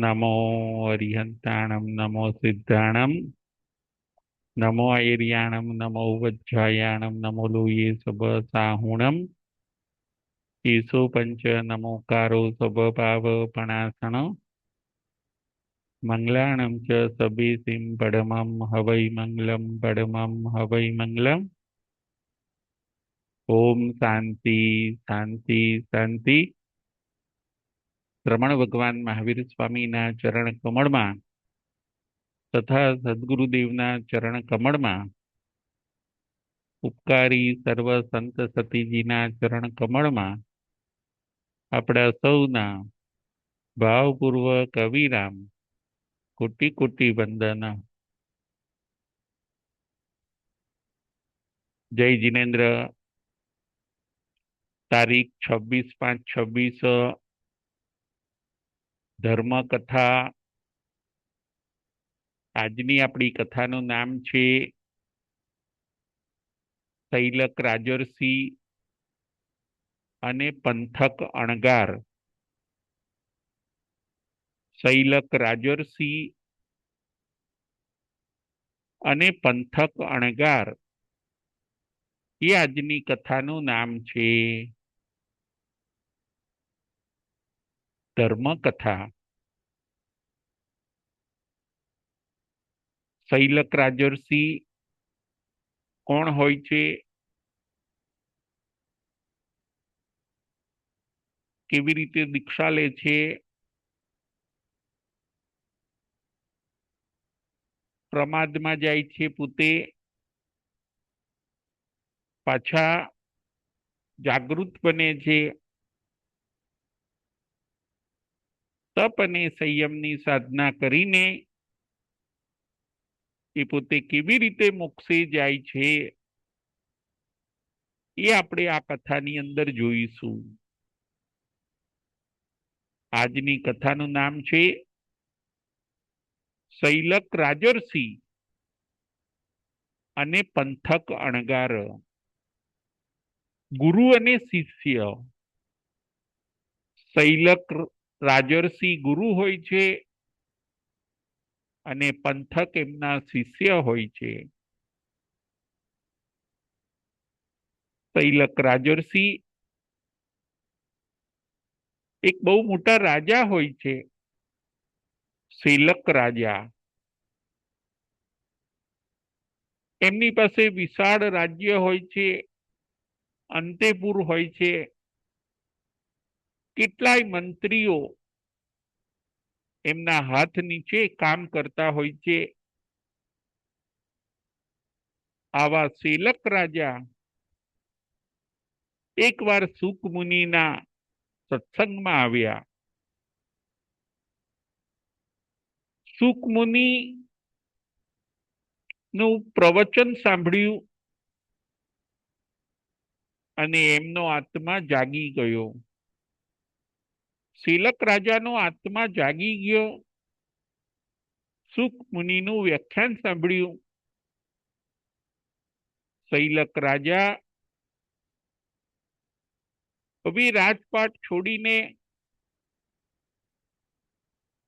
नमो अरिहंताणं नमो सिद्धाणं नमो ऐर्याणं नमो वज्रायाणं नमो लोये सबसाहुणं ईसो पंच नमोकारो स्वभावपणासण मंगलाणं च सबेसिं पडमं हवै मंगलं पडमं हवै मंगलम्। ओम शांति शांति शांति। श्रमण भगवान महावीर स्वामी ना चरण कमल में तथा सद्गुरुदेवना चरण कमल में ઉપકારી સર્વ સંત સતીજીના ચરણ કમળમાં આપણા સૌના ભાવપૂર્વક અવિરામ કોટી કોટી વંદન। જય જીનેન્દ્ર। તારીખ 26/5/26 ધર્મ કથા। આજની આપણી કથાનું નામ છે શૈલક રાજર્ષિ અને પંથક અણગાર। શૈલક રાજર્ષિ અને પંથક અણગાર એ આજની કથાનું નામ છે। ધર્મ કથા। શૈલક રાજર્ષિ કોણ હોય છે, કેવી રીતે દીક્ષા લે છે, પ્રમાદમાં જાય છે પોતે, પાછા જાગૃત બને છે, તપ અને સંયમની સાધના કરીને એ પોતે કેવી રીતે મોક્ષે જાય છે એ આપણે આ કથાની અંદર જોઈશું। આજની કથાનું નામ છે શૈલક રાજર્ષિ અને પંથક અણગાર। ગુરુ અને શિષ્ય। શૈલક રાજર્ષિ ગુરુ હોય છે અને પંથક એમના શિષ્ય હોય છે। શૈલક રાજર્ષિ એક બહુ મોટા રાજા હોય છે, શૈલક રાજા। એમની પાસે વિશાળ રાજ્ય હોય છે, અંતેપુર હોય છે, કેટલાય મંત્રીઓ એમના હાથ નીચે કામ કરતા હોય છે। આવા શૈલક રાજા એકવાર સુક મુનિના સત્સંગમાં આવ્યા। સુક મુનિ નું પ્રવચન સાંભળ્યું અને એમનો આત્મા જાગી ગયો। શૈલક રાજાનો આત્મા જાગી ગયો। સુક મુનિનું વ્યાખ્યાન સાંભળ્યું। શૈલક રાજા હવે રાજપાટ છોડીને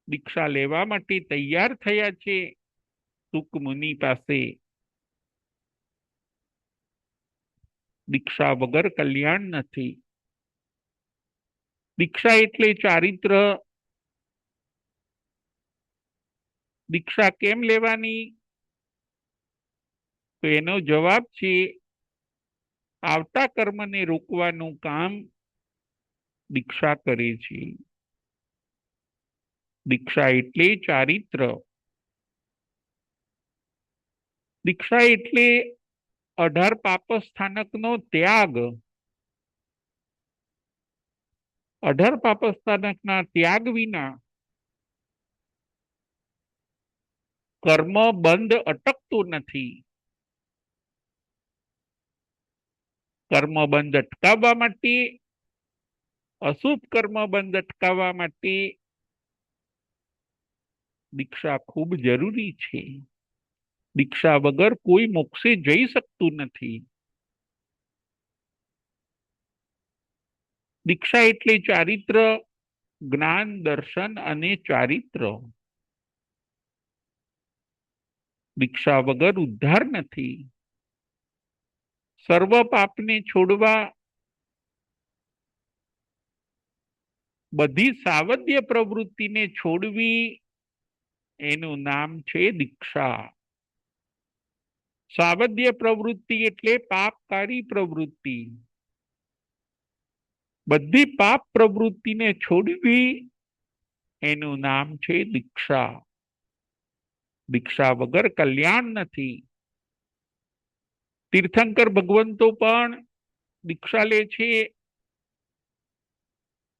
દીક્ષા લેવા માટે તૈયાર થયા છે સુક મુનિ પાસે। દીક્ષા વગર કલ્યાણ નથી। દીક્ષા એટલે ચારિત્ર। દીક્ષા કેમ લેવાની? તો એનો જવાબ છે આવતા કર્મને રોકવાનું કામ દીક્ષા કરે છે। દીક્ષા એટલે ચારિત્ર। દીક્ષા એટલે 18 પાપસ્થાનકનો ત્યાગ। 18 પાપસ્થાનકના ત્યાગ વિના કર્મ બંધ અટકતું નથી। કર્મ બંધ અટકાવવા માટે, અશુભ કર્મ બંધ અટકાવવા માટે દીક્ષા ખૂબ જરૂરી છે। દીક્ષા વગર કોઈ મોક્ષે જઈ શકતું નથી। દીક્ષા એટલે ચારિત્ર, જ્ઞાન, દર્શન અને ચારિત્ર. દીક્ષા વગર ઉદ્ધાર નથી. સર્વ પાપને છોડવા, બધી સાવધ્ય પ્રવૃત્તિને છોડવી, એનું નામ છે દીક્ષા. સાવધ્ય પ્રવૃત્તિ એટલે પાપકારી પ્રવૃત્તિ. બધી પાપ પ્રવૃત્તિને છોડવી, એનું નામ છે દીક્ષા. દીક્ષા વગર કલ્યાણ નથી. તીર્થંકર ભગવંતો પણ દીક્ષા લે છે.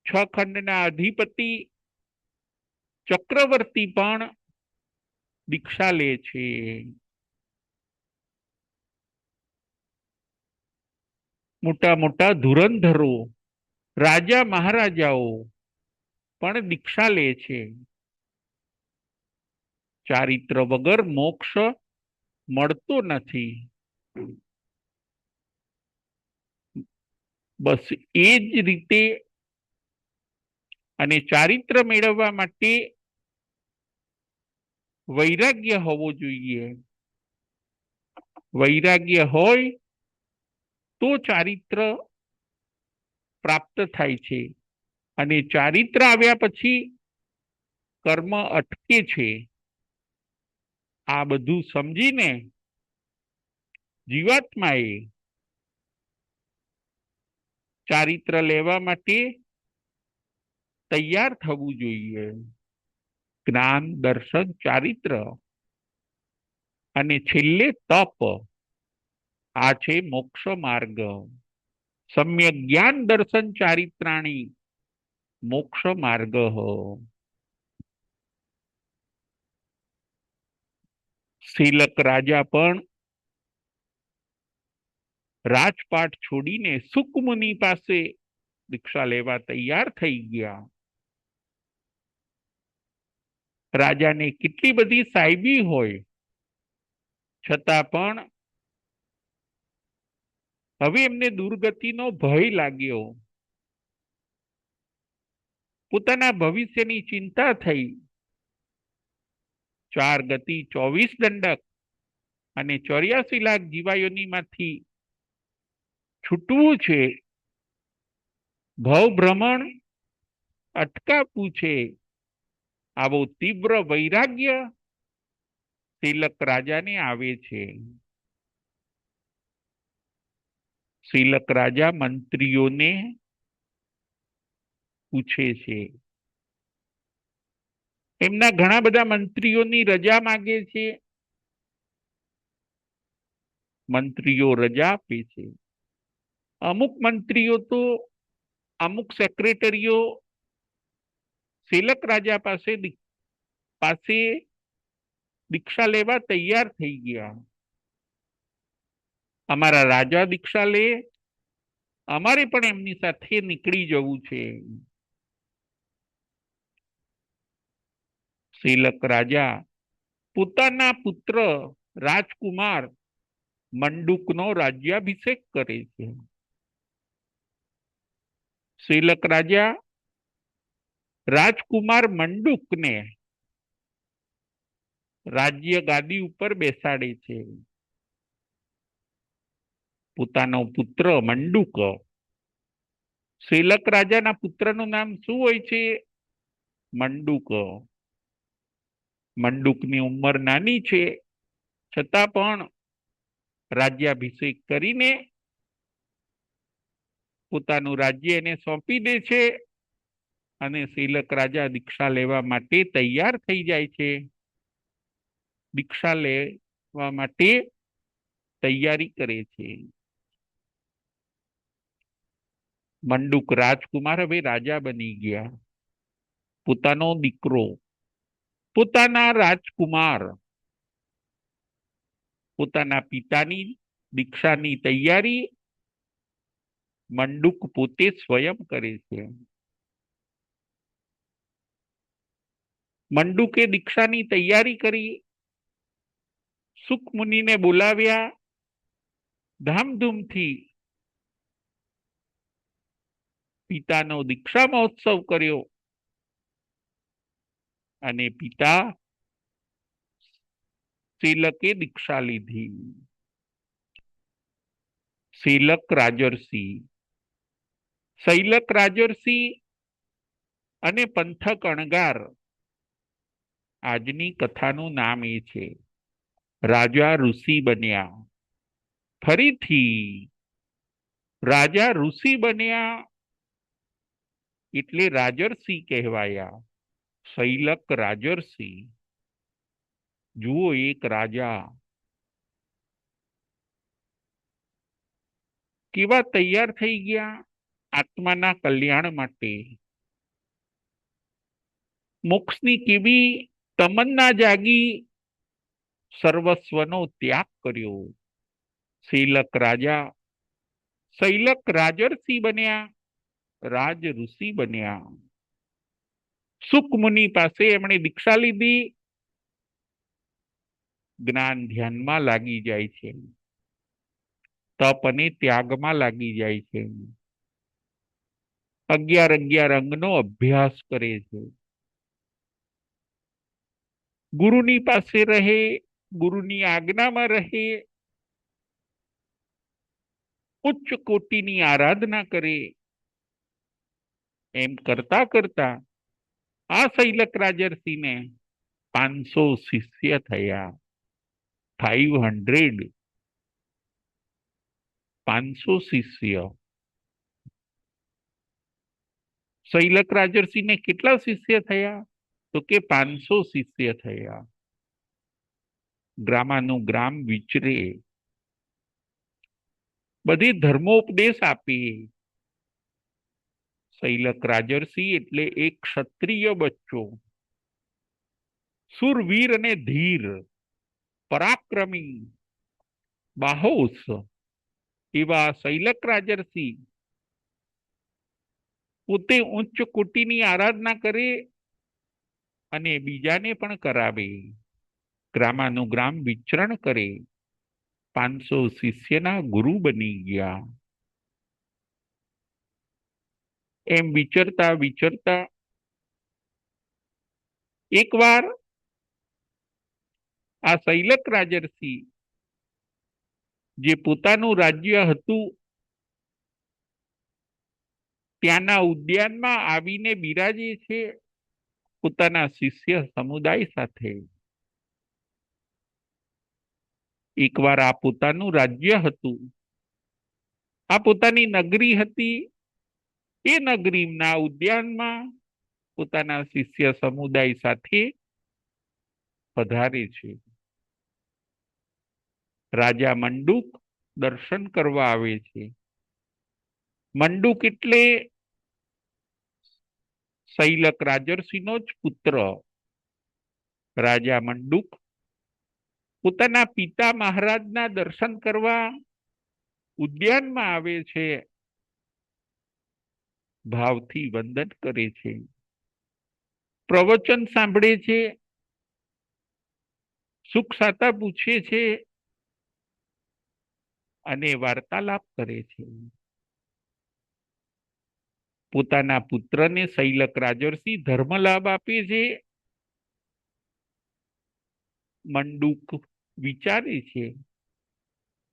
6 ખંડના અધિપતિ ચક્રવર્તી પણ દીક્ષા લે છે. મોટા મોટા ધુરંધરો, રાજા મહારાજાઓ પણ દીક્ષા લે છે. ચારિત્ર વગર મોક્ષ મળતો નથી. બસ એ જ રીતે, અને ચારિત્ર મેળવવા માટે વૈરાગ્ય હોવો જોઈએ. વૈરાગ્ય હોય તો ચારિત્ર પ્રાપ્ત થાય છે, અને ચારિત્ર આવ્યા પછી કર્મ અટકે છે. આ બધું સમજીને જીવાત્માએ ચારિત્ર લેવા માટે તૈયાર થવું જોઈએ. જ્ઞાન, દર્શન, ચારિત્ર અને છેલ્લે તપ. આ છે મોક્ષ માર્ગ. સમ્યક જ્ઞાન દર્શન ચારિત્રાણી મોક્ષ માર્ગ. શીલક રાજા પણ રાજપાટ છોડીને સુકમુનિ પાસે દીક્ષા લેવા તૈયાર થઈ ગયા. રાજાને કેટલી બધી સાહેબી હોય, છતાં પણ હવે એમને દુર્ગતિનો ભય લાગ્યો. પોતાના ભવિષ્યની ચિંતા થઈ. 4 ગતિ, 24 દંડક અને 84 લાખ જીવાયોનીમાંથી છૂટવું છે. ભવ ભ્રમણ અટકાવવું છે. આવો તીવ્ર વૈરાગ્ય શીલક રાજાને આવે છે. શીલક રાજા મંત્રીઓને પૂછે છે. એમના ઘણા બધા મંત્રીઓની રજા માંગે છે. મંત્રીઓ રજા આપે છે. અમુક મંત્રીઓ તો, અમુક સેક્રેટરીઓ શીલક રાજા પાસે દીક્ષા લેવા તૈયાર થઈ ગયા. અમારા રાજા દીક્ષા લે, અમારે પણ એમની સાથે નીકળી જવું છે. શીલક રાજા પોતાના પુત્ર રાજકુમાર મંડુકનો રાજ્યાભિષેક કરે છે. શીલક રાજા રાજકુમાર મંડુકને રાજ્ય ગાદી ઉપર બેસાડે છે. પોતાનો પુત્ર મંડુક. શીલક રાજાના પુત્રનું નામ શું હોય છે? મંડુક. મંડુકની ઉંમર નાની છે, છતાં પણ રાજ્યાભિષેક કરીને પોતાનું રાજ્ય એને સોંપી દે છે, અને શીલક રાજા દીક્ષા લેવા માટે તૈયાર થઈ જાય છે. દીક્ષા લેવા માટે તૈયારી કરે છે. મંડુક રાજકુમાર હવે રાજા બની ગયા. પોતાનો દીકરો, પોતાના રાજકુમાર, પોતાના પિતાની દીક્ષાની તૈયારી મંડુક પોતે સ્વયં કરે છે. મંડુકે દીક્ષાની તૈયારી કરી. સુક મુનિને બોલાવ્યા. ધામધૂમથી પિતાનો દીક્ષા મહોત્સવ કર્યો. અને પિતા શૈલકે દીક્ષા લીધી. શૈલક રાજર્ષિ, શૈલક રાજર્ષિ અને પંથક અણગાર, આજની કથાનું નામ એ છે. રાજા ઋષિ બન્યા. ફરીથી રાજા ઋષિ બન્યા એટલે રાજર્ષિ કહેવાયા. શૈલક રાજર્ષિ. જુઓ, એક રાજા કેવા તૈયાર થઈ ગયા આત્માના કલ્યાણ માટે. મોક્ષની કેવી તમન્ના જાગી, સર્વસ્વનો ત્યાગ કર્યો. શૈલક રાજા, શૈલક રાજર્ષિ બન્યા, રાજ ઋષિ બન્યા. સુક મુનિ પાસે એમણે દીક્ષા લીધી. જ્ઞાન ધ્યાનમાં લાગી જાય છે, તપ અને ત્યાગમાં લાગી જાય છે. 11 અંગનો અભ્યાસ કરે છે. ગુરુની પાસે રહે, ગુરુની આજ્ઞામાં રહે, ઉચ્ચ કોટીની આરાધના કરે. એમ કરતા કરતા આ શૈલક રાજર્ષિને 500 શિષ્ય થયા. 500 શિષ્ય. શૈલક રાજર્ષિને કેટલા શિષ્ય થયા? તો કે 500 શિષ્ય થયા. ગ્રામાનુગ્રામ વિચરે, બધી ધર્મોપદેશ આપે. શૈલક રાજર્ષિ એટલે એક ક્ષત્રિય બચ્ચો, સુરવીર અને ધીર, પરાક્રમી, બાહોશ એવા શૈલક રાજર્ષિ પોતે ઉચ્ચ કોટીની આરાધના કરે અને બીજાને પણ કરાવે. ગ્રામાનુગ્રામ વિચરણ કરે. 500 શિષ્યના ગુરુ બની ગયા. એમ વિચરતા વિચરતા એકવાર આ શૈલક રાજર્ષિ જે પોતાનું રાજ્ય હતું ત્યાંના ઉદ્યાનમાં આવીને બિરાજે છે પોતાના શિષ્ય સમુદાય સાથે. એકવાર આ પોતાનું રાજ્ય હતું, આ પોતાની નગરી હતી. એ નગરીના ઉદ્યાનમાં પોતાના શિષ્ય સમુદાય સાથે પધારે છે. રાજા મંડુક દર્શન કરવા આવે છે. મંડુક એટલે શૈલક રાજર્ષિનો જ પુત્ર. રાજા મંડુક પોતાના પિતા મહારાજના દર્શન કરવા ઉદ્યાનમાં આવે છે. ભાવથી વંદન કરે છે, પ્રવચન સાંભળે છે, સુખ સાતા પૂછે છે અને વાર્તાલાપ કરે છે. પોતાના પુત્રને શૈલક રાજર્ષિ ધર્મ લાભ આપે છે. મંડુક વિચારે છે,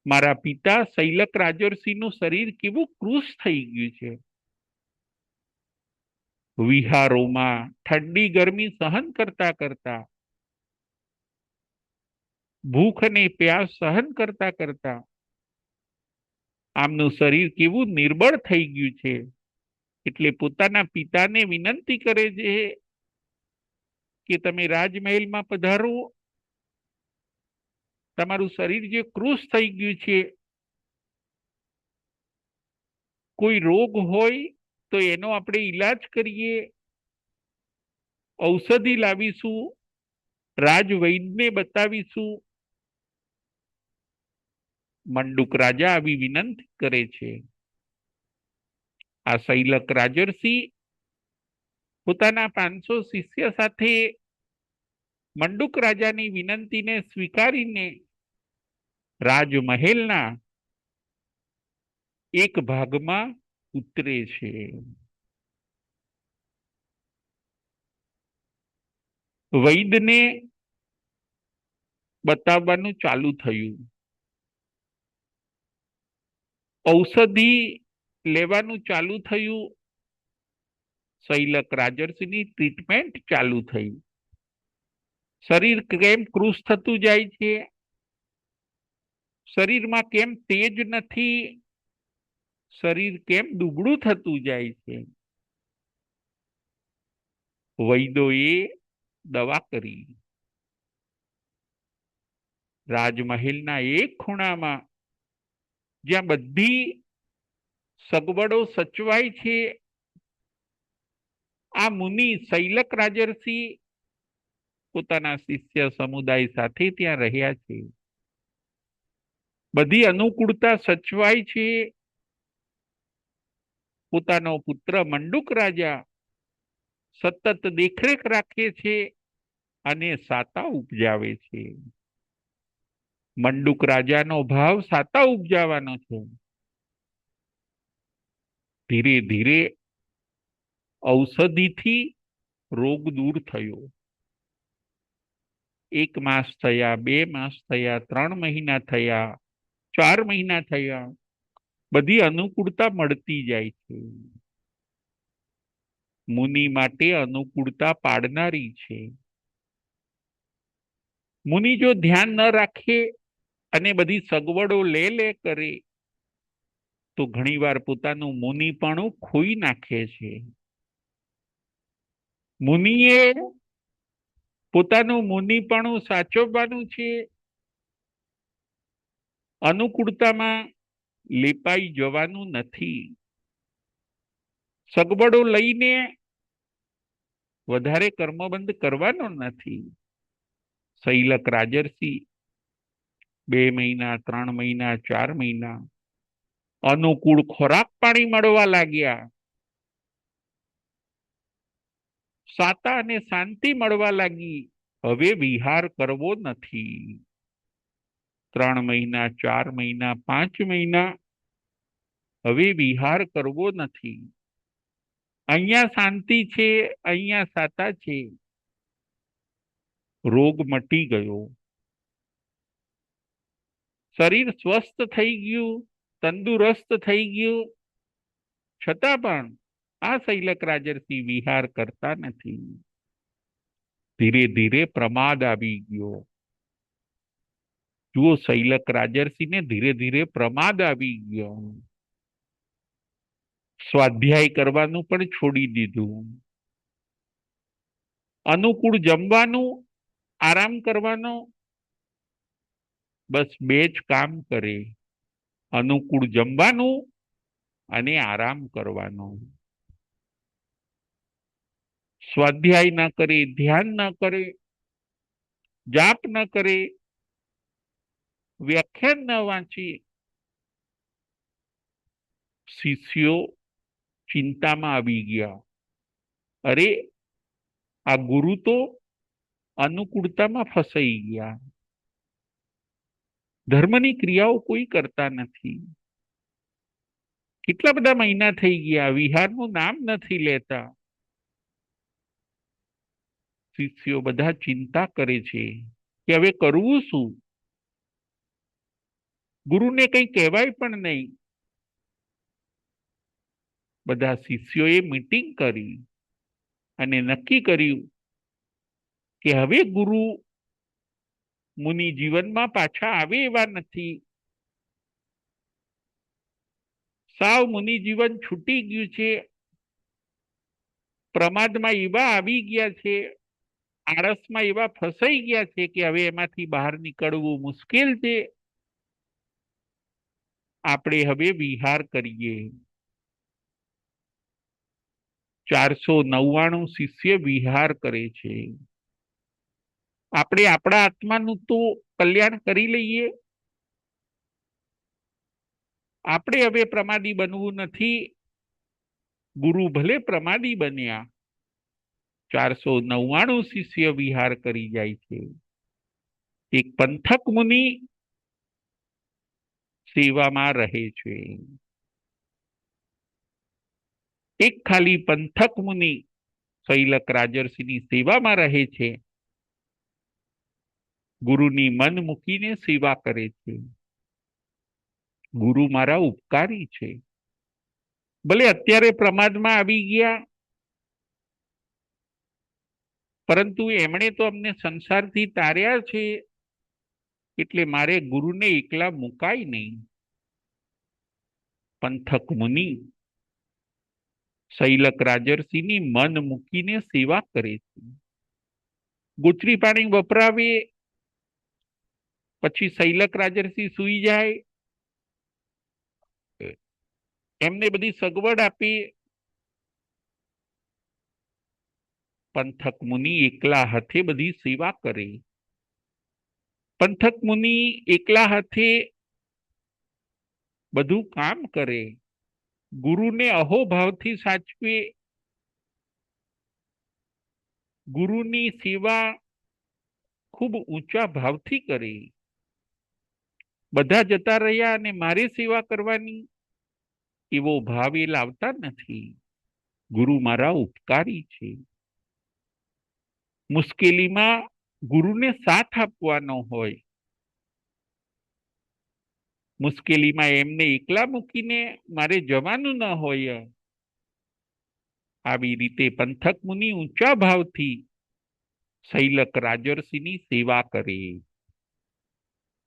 મારા પિતા શૈલક રાજર્ષિનું શરીર કેવું કૃશ થઈ ગયું છે. વિહારોમાં ઠંડી ગરમી સહન કરતા કરતા, ભૂખ અને પ્યાસ સહન કરતા કરતા આમનું શરીર કેવું નિર્બળ થઈ ગયું છે. એટલે પોતાના પિતાને વિનંતી કરે છે કે તમે રાજમહેલમાં પધારો. તમારું શરીર જે કૃશ થઈ ગયું છે, કોઈ રોગ હોય તો એનો આપણે ઈલાજ કરીએ, ઔષધિ લાવીશું, રાજવૈદ્યને બતાવીશું. મંડુક રાજા આવી વિનંતી કરે છે. આ શૈલક રાજર્ષિ પોતાના 500 શિષ્ય સાથે મંડુક રાજાની વિનંતીને સ્વીકારીને રાજમહેલના એક ભાગમાં ઉતરે છે. વૈદ્યને બતાવવાનું ચાલુ થયું, ઔષધિ લેવાનું ચાલુ થયું, શૈલક રાજર્ષિની ટ્રીટમેન્ટ ચાલુ થઈ. શરીર કેમ કૃશ થતું જાય છે, શરીરમાં કેમ તેજ નથી, શરીર કેમ દુબળું થતું જાય છે. વૈદ્યોએ દવા કરી. રાજમહેલના એક ખૂણામાં જ્યાં બધી સગવડો સચવાય છે, આ મુનિ શૈલક રાજર્ષિ પોતાના શિષ્ય સમુદાય સાથે ત્યાં રહ્યા છે. બધી અનુકૂળતા સચવાય છે. પોતાનો પુત્ર મંડુક રાજા સતત દેખરેખ રાખે છે અને સાતા ઉપજાવે છે. મંડુક રાજાનો ભાવ સાતા ઉપજાવવાનો છે. ધીરે ધીરે ઔષધિથી રોગ દૂર થયો. 1 માસ થયા, 2 માસ થયા, 3 મહિના થયા, 4 મહિના થયા, બધી અનુકૂળતા મળતી જાય છે. મુનિ માટે અનુકૂળતા પાડનારી છે. મુનિ જો ધ્યાન ન રાખે અને બધી સગવડો લે કરે તો ઘણીવાર પોતાનું મુનિપણું ખોઈ નાખે છે. મુનિએ પોતાનું મુનિપણું સાચવવાનું છે. અનુકૂળતામાં લેપાઈ જવાનું નથી. સગવડો લઈને વધારે કર્મબંધ કરવાનો નથી. શૈલક રાજર્ષિ 2 મહિના, 3 મહિના, 4 મહિના અનુકૂળ ખોરાક પાણી મળવા લાગ્યા, સાતા અને શાંતિ મળવા લાગી. હવે વિહાર કરવો નથી. 3 મહિના, 4 મહિના, 5 મહિના હવે વિહાર કરવો નથી. અહીંયા શાંતિ છે, અહીંયા સાતા છે. રોગ મટી ગયો, શરીર સ્વસ્થ થઈ ગયું, તંદુરસ્ત થઈ ગયું. છતાં પણ આ શૈલક રાજર્ષિ વિહાર કરતા નથી. ધીરે ધીરે પ્રમાદ આવી ગયો. જુઓ, શૈલક રાજર્ષિને ધીરે ધીરે પ્રમાદ આવી ગયો. સ્વાધ્યાય કરવાનું પણ છોડી દીધું. અનુકૂળ જમવાનું, આરામ કરવાનો, બસ 2 જ કામ કરે. અનુકૂળ જમવાનું અને આરામ કરવાનો. સ્વાધ્યાય ન કરે, ધ્યાન ન કરે, જાપ ન કરે, વ્યાખ્યાન ન વાંચે. શિષ્યો ચિંતામાં આવી ગયા. અરે, આ ગુરુ તો અનુકૂળતામાં ફસાઈ ગયા. ધર્મની ક્રિયાઓ કોઈ કરતા નથી. કેટલા બધા મહિના થઈ ગયા, વિહારનું નામ નથી લેતા. શિષ્યો બધા ચિંતા કરે છે કે હવે કરવું શું. ગુરુને કંઈ કહેવાય પણ નહીં. બધા શિષ્યોએ મીટિંગ કરી અને નક્કી કર્યું કે હવે ગુરુ મુનિ જીવનમાં પાછા આવે એવા નથી. સાવ મુનિ જીવન છૂટી ગયું છે. પ્રમાદમાં એવા આવી ગયા છે, આળસમાં એવા ફસાઈ ગયા છે કે હવે એમાંથી બહાર નીકળવું મુશ્કેલ છે. આપણે હવે વિહાર કરીએ. 499 શિષ્ય વિહાર કરે છે. આપણે આપણા આત્માનું તો કલ્યાણ કરી લઈએ. આપણે હવે પ્રમાદી બનવું નથી. ગુરુ ભલે પ્રમાદી બન્યા, 499 શિષ્ય વિહાર કરી જાય છે. એક પંથક મુનિ સેવામાં રહે છે. એક ખાલી પંથક મુનિ શૈલક રાજર્ષિની સેવામાં રહે છે ગુરુની મન મૂકીને સેવા કરે છે. ગુરુ મારા ઉપકારી છે. ભલે અત્યારે પ્રમાદમાં આવી ગયા, પરંતુ એમણે તો અમને સંસારથી તાર્યા છે, એટલે મારે ગુરુને એકલા મુકાય નહીં. પંથક મુનિ શૈલક રાજર્ષિની મન મૂકીને સેવા કરે છે. ગુચરી પાણી વપરાવે, પછી શૈલક રાજર્ષિ સૂઈ જાય, એમને બધી સગવડ આપી. પંથક મુનિ એકલા હાથે બધી સેવા કરે. પંથક મુનિ એકલા હાથે બધું કામ કરે. ગુરુને અહોભાવથી સાચવે. ગુરુની સેવા ખૂબ ઊંચા ભાવથી કરે. બધા જતા રહ્યા અને મારે સેવા કરવાની એવો ભાવ એ લાવતા નથી. ગુરુ મારા ઉપકારી છે. મુશ્કેલીમાં ગુરુને સાથ આપવાનો હોય. મુશ્કેલીમાં એમને એકલા મૂકીને મારે જવાનું ન હોય. આવી રીતે પંથક મુનિ ઊંચા ભાવથી શૈલક રાજર્ષિની સેવા કરે.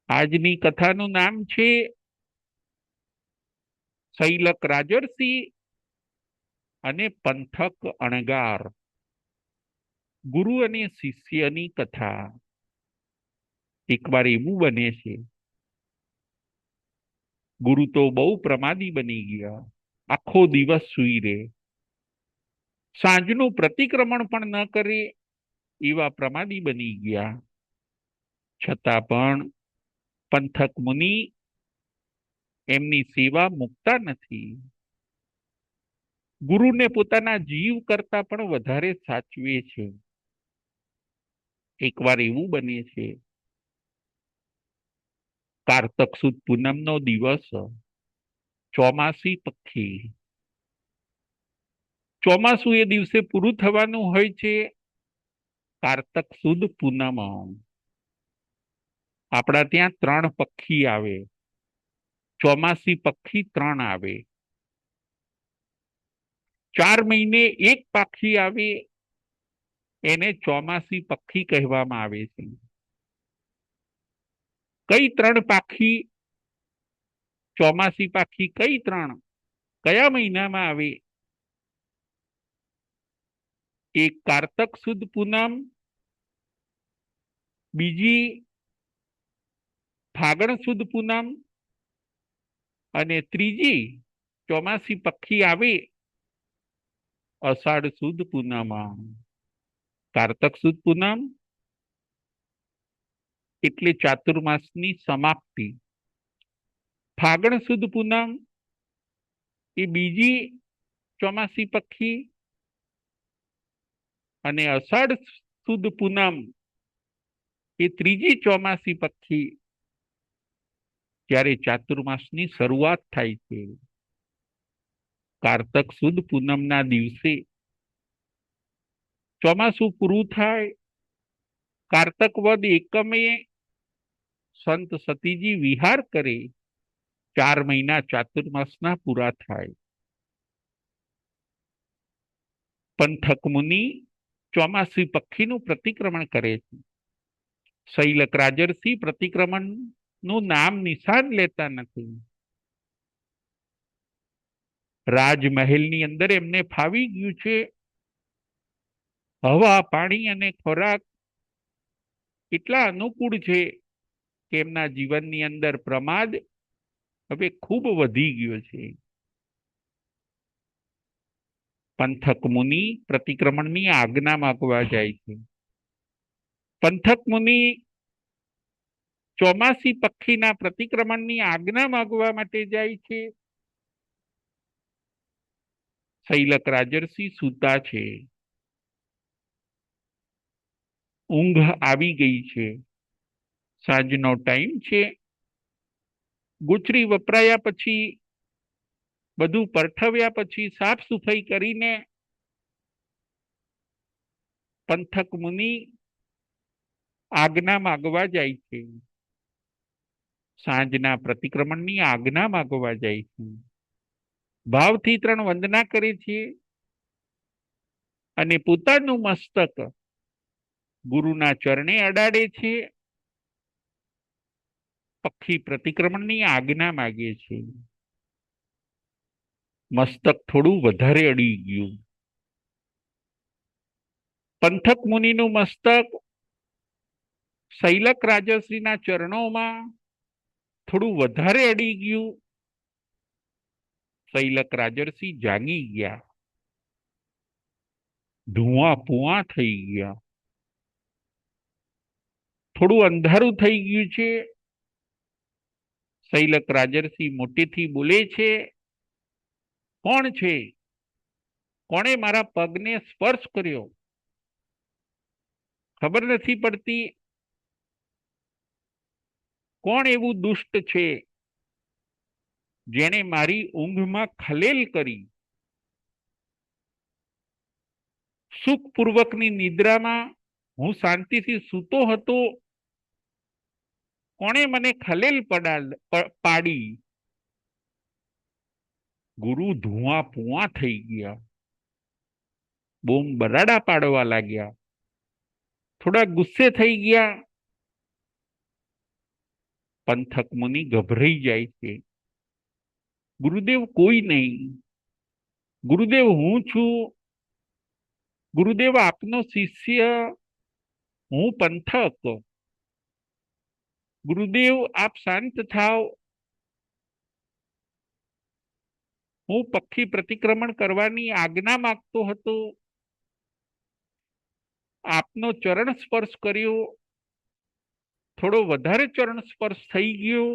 આજની કથાનું નામ છે શૈલક રાજર્ષિ અને પંથક અણગાર. ગુરુ અને શિષ્યની કથા. એકવાર એવું બને છે, ગુરુ તો બહુ પ્રમાદી બની ગયા. આખો દિવસ સૂઈ રહે, સાંજનું પ્રતિક્રમણ પણ ન કરે એવા પ્રમાદી બની ગયા. છતાં પણ પંથક મુનિ એમની સેવા મૂકતા નથી. ગુરુને પોતાના જીવ કરતા પણ વધારે સાચવે છે. એકવાર એવું બને છે, કારતક સુદ પૂનમનો દિવસ, ચોમાસી પક્ષી. ચોમાસું એ દિવસે પૂરું થવાનું હોય છે. કારતક સુદ પૂનમ. આપણા ત્યાં 3 પક્ષી આવે. ચોમાસી પક્ષી 3 આવે. 4 મહિને એક પક્ષી આવે, એને ચોમાસી પક્ષી કહેવામાં આવે છે. કઈ 3 પાખી, ચોમાસી પાખી કઈ 3 કયા મહિનામાં આવે? એક કારતક સુદ પૂનમ, બીજી ફાગણ સુદ પૂનમ, અને ત્રીજી ચોમાસી પક્ષી આવે અષાઢ સુદ પૂનમ. કારતક સુદ પૂનમ એટલે ચાતુર્માસની સમાપ્તિ. ફાગણ સુદ પૂનમ એ બીજી ચોમાસી પક્ષી, અને અષાઢ સુદ પૂનમ એ ત્રીજી ચોમાસી પક્ષી. ત્યારે ચાતુર્માસની શરૂઆત થાય છે. કારતક સુદ પૂનમના દિવસે ચોમાસું પૂરું થાય. કારતક વદ એકમે સંત સતીજી વિહાર કરે. 4 મહિના ચાતુર્માસના પૂરા થાય. પંથક મુનિ ચોમાસી પક્ષીનું પ્રતિક્રમણ કરે છે. શૈલક રાજર્ષિ પ્રતિક્રમણનું નામ નિશાન લેતા નથી. રાજમહેલની અંદર એમને ફાવી ગયું છે. હવા, પાણી અને ખોરાક એટલા અનુકૂળ છે કે એમના જીવનની અંદર પ્રમાદ હવે ખૂબ વધી ગયો છે. પંથક મુનિ પ્રતિક્રમણની આજ્ઞા માંગવા જાય છે. પંથક મુનિ ચોમાસી પક્ષીના પ્રતિક્રમણની આજ્ઞા માંગવા માટે જાય છે. શૈલક રાજર્ષિ સૂતા છે. ઊંઘ આવી ગઈ છે. સાંજનો ટાઈમ છે. ગુચરી વપરાયા પછી, બધું પરઠવ્યા પછી, સાફ સફાઈ કરીને પંથક મુનિ આજ્ઞા માગવા જાય છે, સાંજના પ્રતિક્રમણની આજ્ઞા માગવા જાય છે, ભાવથી 3 વંદના કરે છે અને પોતાનું મસ્તક ગુરુના ચરણે અડાડે છે, પક્ષી પ્રતિક્રમણની આજ્ઞા માગે છે. મસ્તક થોડું વધારે અડી ગયું. પંથક મુનિનું મસ્તક શૈલક રાજશ્રીના ચરણોમાં થોડું વધારે અડી ગયું. શૈલક રાજર્ષિ જાગી ગયા, ધુઆ પુઆ થઈ ગયા, થોડું અંધારું થઈ ગયું છે. શૈલક રાજર્ષિ મોટેથી બોલે છે, કોણ છે? કોણે મારા પગને સ્પર્શ કર્યો? ખબર નથી પડતી. કોણ એવું દુષ્ટ છે જેણે મારી ઊંઘમાં ખલેલ કરી? સુખપૂર્વકની નિદ્રામાં હું શાંતિથી સૂતો હતો, કોણે મને ખલેલ પાડી? ગુરુ ધુઆ પુઆ થઈ ગયા, બોમ બરાડા પાડવા લાગ્યા, થોડા ગુસ્સે થઈ ગયા. પંથક મુનિ ગભરાઈ જાય છે. ગુરુદેવ કોઈ નહીં, ગુરુદેવ હું છું, ગુરુદેવ આપનો શિષ્ય, હું પંથક. ગુરુદેવ આપ શાંત થાવ, હું પક્ષી પ્રતિક્રમણ કરવાની આજ્ઞા માંગતો હતો, આપનો ચરણ સ્પર્શ કર્યો, થોડો વધારે ચરણ સ્પર્શ થઈ ગયો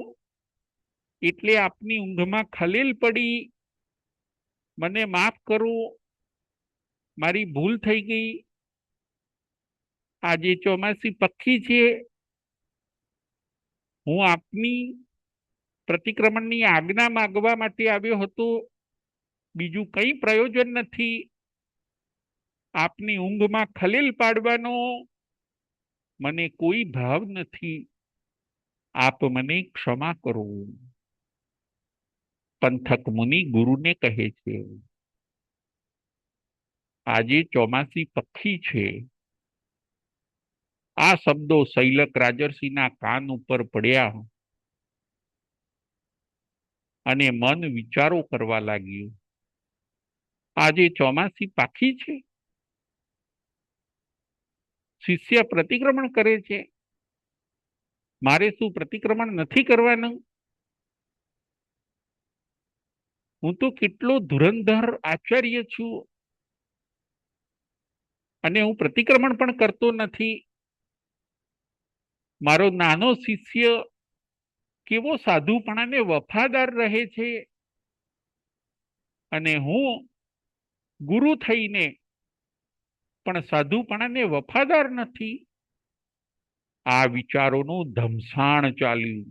એટલે આપની ઊંઘમાં ખલેલ પડી, મને માફ કરો, મારી ભૂલ થઈ ગઈ. આજે ચોમાસી પક્ષી છે, હું આપની પ્રતિક્રમણની આજ્ઞા માંગવા માટે આવ્યો હતો, બીજું કંઈ પ્રયોજન નથી. આપની ઊંઘમાં ખલેલ પાડવાનો મને કોઈ ભાવ નથી, આપ મને ક્ષમા કરો. પંથક મુનિ ગુરુને કહે છે, આજે ચોમાસી પક્ષી છે. આ શબ્દો શૈલક રાજર્ષિના કાન ઉપર પડ્યા અને મન વિચારો કરવા લાગ્યું. આજે ચોમાસી પાખી છે, શિષ્ય પ્રતિક્રમણ કરે છે, મારે શું પ્રતિક્રમણ નથી કરવાનું? હું તો કેટલો ધુરંધર આચાર્ય છું અને હું પ્રતિક્રમણ પણ કરતો નથી. મારો નાનો શિષ્ય કેવો સાધુપણાને વફાદાર રહે છે અને હું ગુરુ થઈને પણ સાધુપણાને વફાદાર નથી. આ વિચારોનું ધમસાણ ચાલ્યું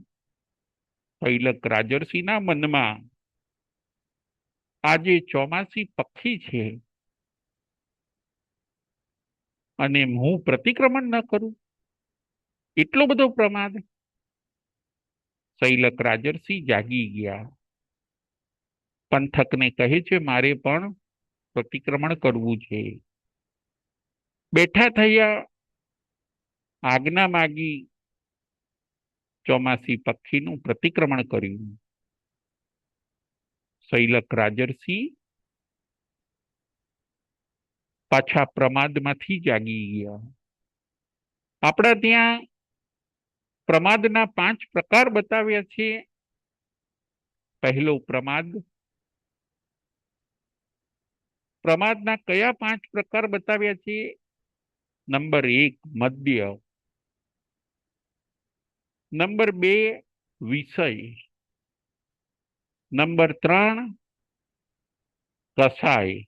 શૈલક રાજર્ષિના મનમાં. આજે ચોમાસી પક્ષી છે અને હું પ્રતિક્રમણ ન કરું, એટલો બધો પ્રમાદ? શૈલક રાજર્ષિ જાગી ગયા. પંથકને કહે છે, મારે પણ પ્રતિક્રમણ કરવું છે. બેઠા થયા, આજ્ઞા માગી, ચોમાસી પક્ષીનું પ્રતિક્રમણ કર્યું. શૈલક રાજર્ષિ પાછા પ્રમાદમાંથી જાગી ગયા. આપણા ત્યાં પ્રમાદના 5 પ્રકાર બતાવ્યા છે. પહેલો પ્રમાદ. પ્રમાદના કયા 5 પ્રકાર બતાવ્યા છે? નંબર 1 મદ્ય, નંબર 2 વિષય, નંબર 3 કસાય,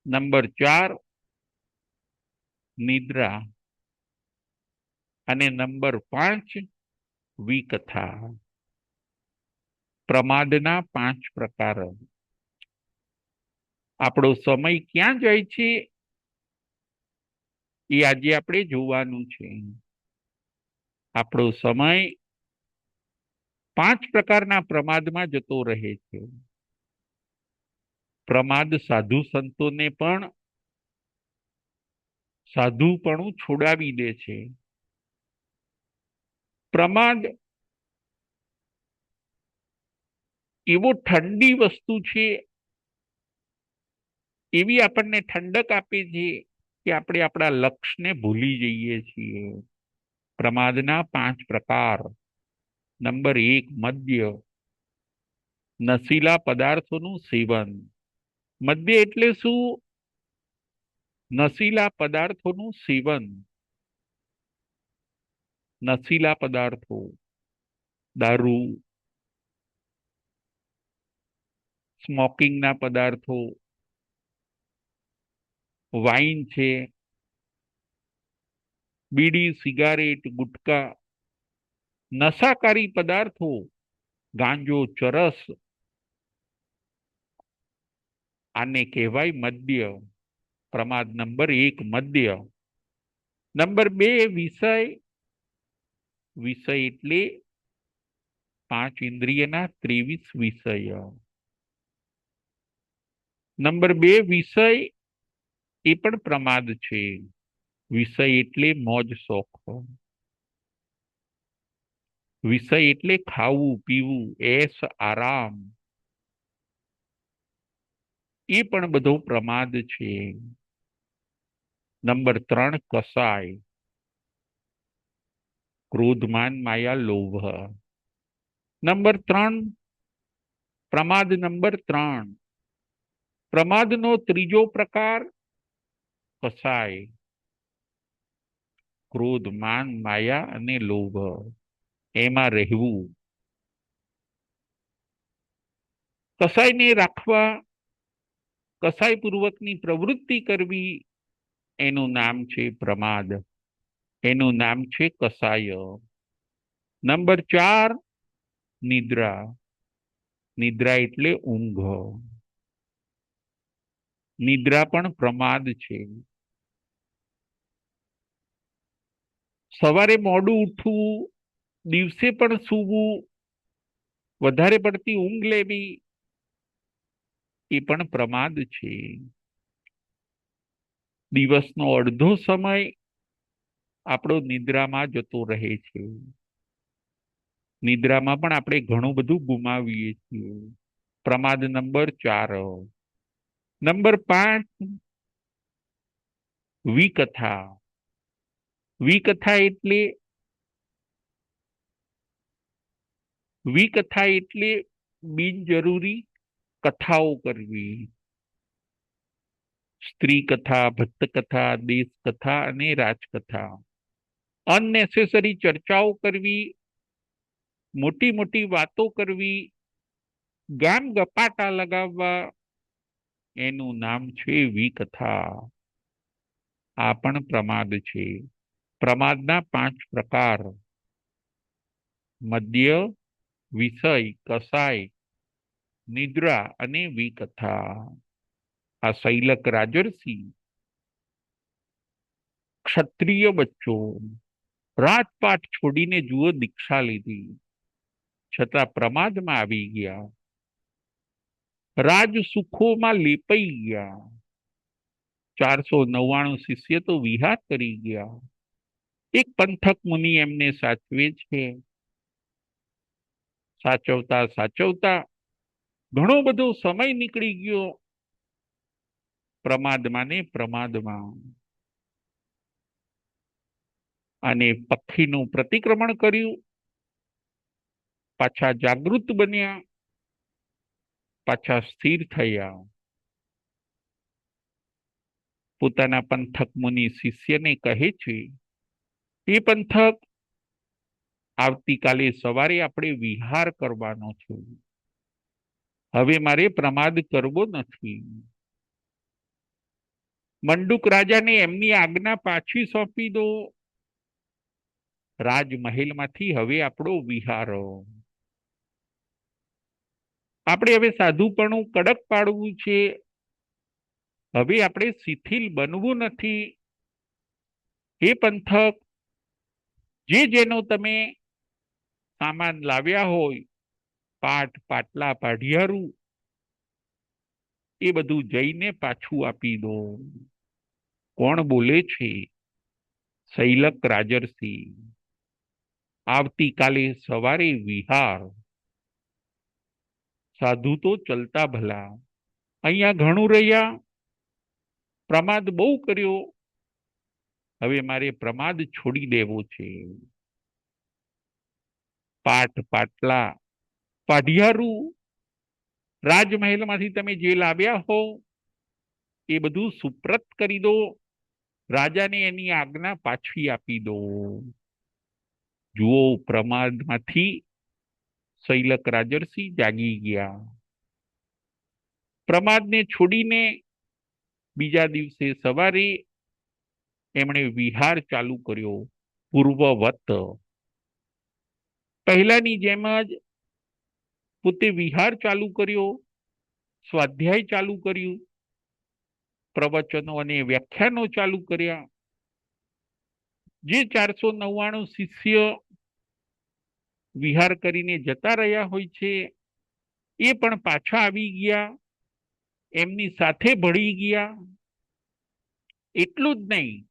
નંબર 4 નિદ્રા અને નંબર 5 વિકથા. પ્રમાદના 5 પ્રકાર. આપણો સમય ક્યાં જાય છે? એ આજે આપણે જોવાનું છે. આપણો સમય 5 પ્રકારના પ્રમાદમાં જતો રહે છે. પ્રમાદ સાધુ સંતોને પણ સાધુપણું છોડાવી દે છે. પ્રમાદ એવો ઠંડી વસ્તુ છે, એવી આપણને ઠંડક આપે છે કે આપણે આપણા લક્ષ્યને ભૂલી જઈએ છીએ. પ્રમાદના 5 પ્રકાર. નંબર 1, મદ્ય. નશીલા પદાર્થોનું સેવન. મદ્ય એટલે શું? નશીલા પદાર્થોનું સેવન. નશીલા પદાર્થો, દારૂ, સ્મોકિંગના પદાર્થો, વાઇન છે, બીડી, સિગારેટ, ગુટકા, નશાકારી પદાર્થો, ગાંજો, ચરસ, આને કહેવાય મદ્ય. પ્રમાદ નંબર 1, મદ્ય. નંબર 2, વિષય. વિષય એટલે 5 ઇન્દ્રિયના 23 વિષય. નંબર 2, વિષય એ પણ પ્રમાદ છે. વિષય એટલે મોજ શોખ. વિષય એટલે ખાવું પીવું, એશ આરામ, એ પણ બધો પ્રમાદ છે. નંબર 3, કસાય. ક્રોધ, માન, માયા, લોભ. નંબર 3, પ્રમાદ નંબર 3. પ્રમાદનો ત્રીજો પ્રકાર કસાય. ક્રોધ, માન, માયા અને લોભ, એમાં રહેવું. કસાયને રાખવા, કસાય પૂર્વકની પ્રવૃત્તિ કરવી, એનું નામ છે પ્રમાદ. એનું નામ છે કસાય. નંબર 4, નિદ્રા. નિદ્રા એટલે ઊંઘ. નિદ્રા પણ પ્રમાદ છે. સવારે મોડું ઉઠવું, દિવસે પણ સૂવું, વધારે પડતી ઊંઘ લેવી, એ પણ પ્રમાદ છે. દિવસનો અડધો સમય આપણો નિદ્રામાં જતો રહે છે. નિદ્રામાં પણ આપણે ઘણું બધું ગુમાવીએ છીએ. પ્રમાદ નંબર 4. નંબર 5, વિકથા. વિકથા એટલે બિનજરૂરી કથાઓ કરવી. સ્ત્રી કથા, ભક્ત કથા, દેશ કથા અને રાજકથા. અનનેસેસરી ચર્ચાઓ કરવી, મોટી મોટી વાતો કરવી, ગામ ગપાટા લગાવવા, એનું નામ છે વિકથા. આ પણ પ્રમાદ છે. પ્રમાદના 5 પ્રકાર: મદ્ય, વિષય, કસાય, નિદ્રા અને વિકથા. આ શૈલક રાજર્ષિ ક્ષત્રિય બચ્ચો રાજપાટ છોડીને જુઓ દીક્ષા લીધી, છતાં પ્રમાદમાં આવી ગયા. રાજ સુખોમાં લેપાઈ ગયા. 499 શિષ્ય તો વિહાર કરી ગયા. એક પંથક મુનિ એમને સાચવે છે. સાચવતા સાચવતા ઘણો બધો સમય નીકળી ગયો પ્રમાદમાં ને પ્રમાદમાં. અને પક્ષીનું પ્રતિક્રમણ કર્યું, પાછા જાગૃત બન્યા, પાછા સ્થિર થયા. પોતાના પંથક મુનિ શિષ્યને કહે છે, એ પંથક, આવતીકાલે સવારે આપણે વિહાર કરવાનો છે. હવે મારે પ્રમાદ કરવો નથી. મંડુક રાજાને એમની આજ્ઞા પાછી સોંપી દો. રાજમહેલમાંથી હવે આપણો વિહારો. આપણે હવે સાધુપણું કડક પાડવું છે. હવે આપણે શિથિલ બનવું નથી. હે પંથક, જે જેનો તમે સામાન લાવ્યા હોય, પાટ પાટલા પાઢિયારું, એ બધું જઈને પાછું આપી દો. કોણ બોલે છે? શૈલક રાજર્ષિ. આવતીકાલે સવારે વિહાર. સાધુ તો ચલતા ભલા. અહીંયા ઘણું રહ્યા, પ્રમાદ બહુ કર્યો, હવે મારે પ્રમાદ છોડી દેવો છે. પાટ પાટલા પાઢિયારું, રાજમહેલમાંથી તમે જે લાવ્યા હો એ બધું સુપ્રત કરી દો, રાજાને એની આજ્ઞા પાછી આપી દો. જુઓ, પ્રમાદમાંથી શૈલક રાજર્ષિ જાગી ગયા. પ્રમાદને છોડીને બીજા દિવસે સવારે એમણે વિહાર ચાલુ કર્યો, પૂર્વવત. પહેલાની જેમ જ પોતે વિહાર ચાલુ કર્યો, સ્વાધ્યાય ચાલુ કર્યું, પ્રવચનો અને વ્યાખ્યાનો ચાલુ કર્યા. જે 499 શિષ્ય વિહાર કરીને જતા રહ્યા હોય છે એ પણ પાછા આવી ગયા, એમની સાથે ભળી ગયા. એટલું જ નહીં,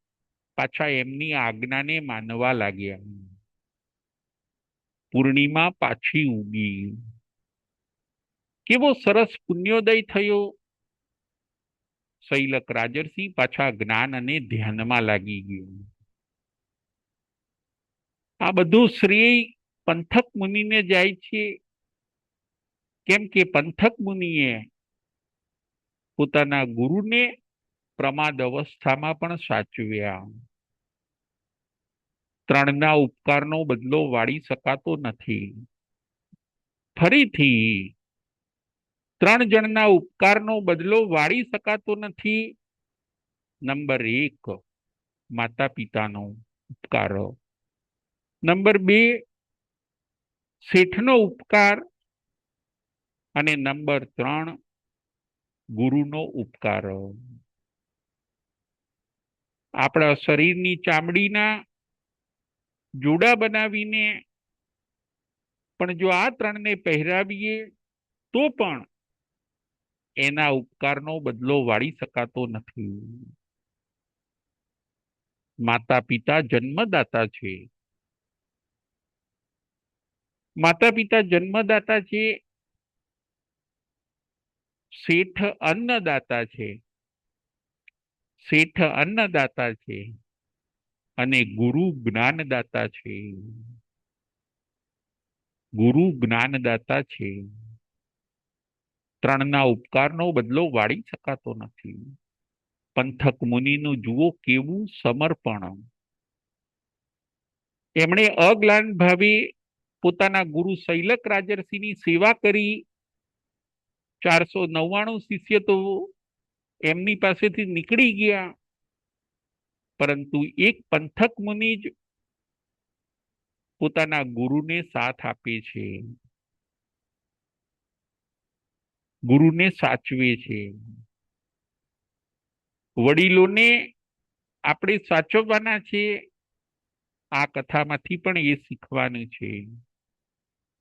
પાછા એમની આજ્ઞાને માનવા લાગ્યા. પૂર્ણિમા પાછી ઉગી. કેવો સરસ પુણ્યોદય થયો. શૈલક રાજર્ષિ પાછા જ્ઞાન અને ધ્યાનમાં લાગી ગયું. આ બધું શ્રેય પંથક મુનિને જાય છે, કેમ કે પંથક મુનિએ પોતાના ગુરુને પ્રમાદ અવસ્થામાં પણ સાચવ્યા. ત્રણના ઉપકારનો બદલો વાળી શકાતો નથી. ફરીથી 3 જણના ઉપકારનો બદલો વાળી શકાતો નથી. નંબર 1 માતા પિતાનો ઉપકાર, નંબર 2 શેઠનો ઉપકાર, અને નંબર 3 ગુરુનો ઉપકાર. આપણા શરીરની ચામડીના જોડા બનાવીને પણ જો આ 3ને પહેરાવીએ તો પણ એના ઉપકારનો બદલો વાળી શકાતો નથી. માતા પિતા જન્મદાતા છે. માતા પિતા જન્મદાતા છે, શેઠ અન્નદાતા છે. શેઠ અન્નદાતા છે અને ગુરુ જ્ઞાનદાતા છે. ગુરુ જ્ઞાનદાતા છે. 3ના ઉપકારનો બદલો વાળી શકાતો નથી. પંથક મુનિનું જુઓ કેવું સમર્પણ. એમણે અગ્લાન ભાવે પોતાના ગુરુ શૈલક રાજર્ષિની સેવા કરી. 499 શિષ્ય તો એમની પાસેથી નીકળી ગયા, પરંતુ એક પંથક મુનિ જ પોતાના ગુરુને સાથ આપે છે, ગુરુને સાચવે છે. વડીલોને આપણે સાચવવાના છે. આ કથામાંથી પણ એ શીખવાનું છે.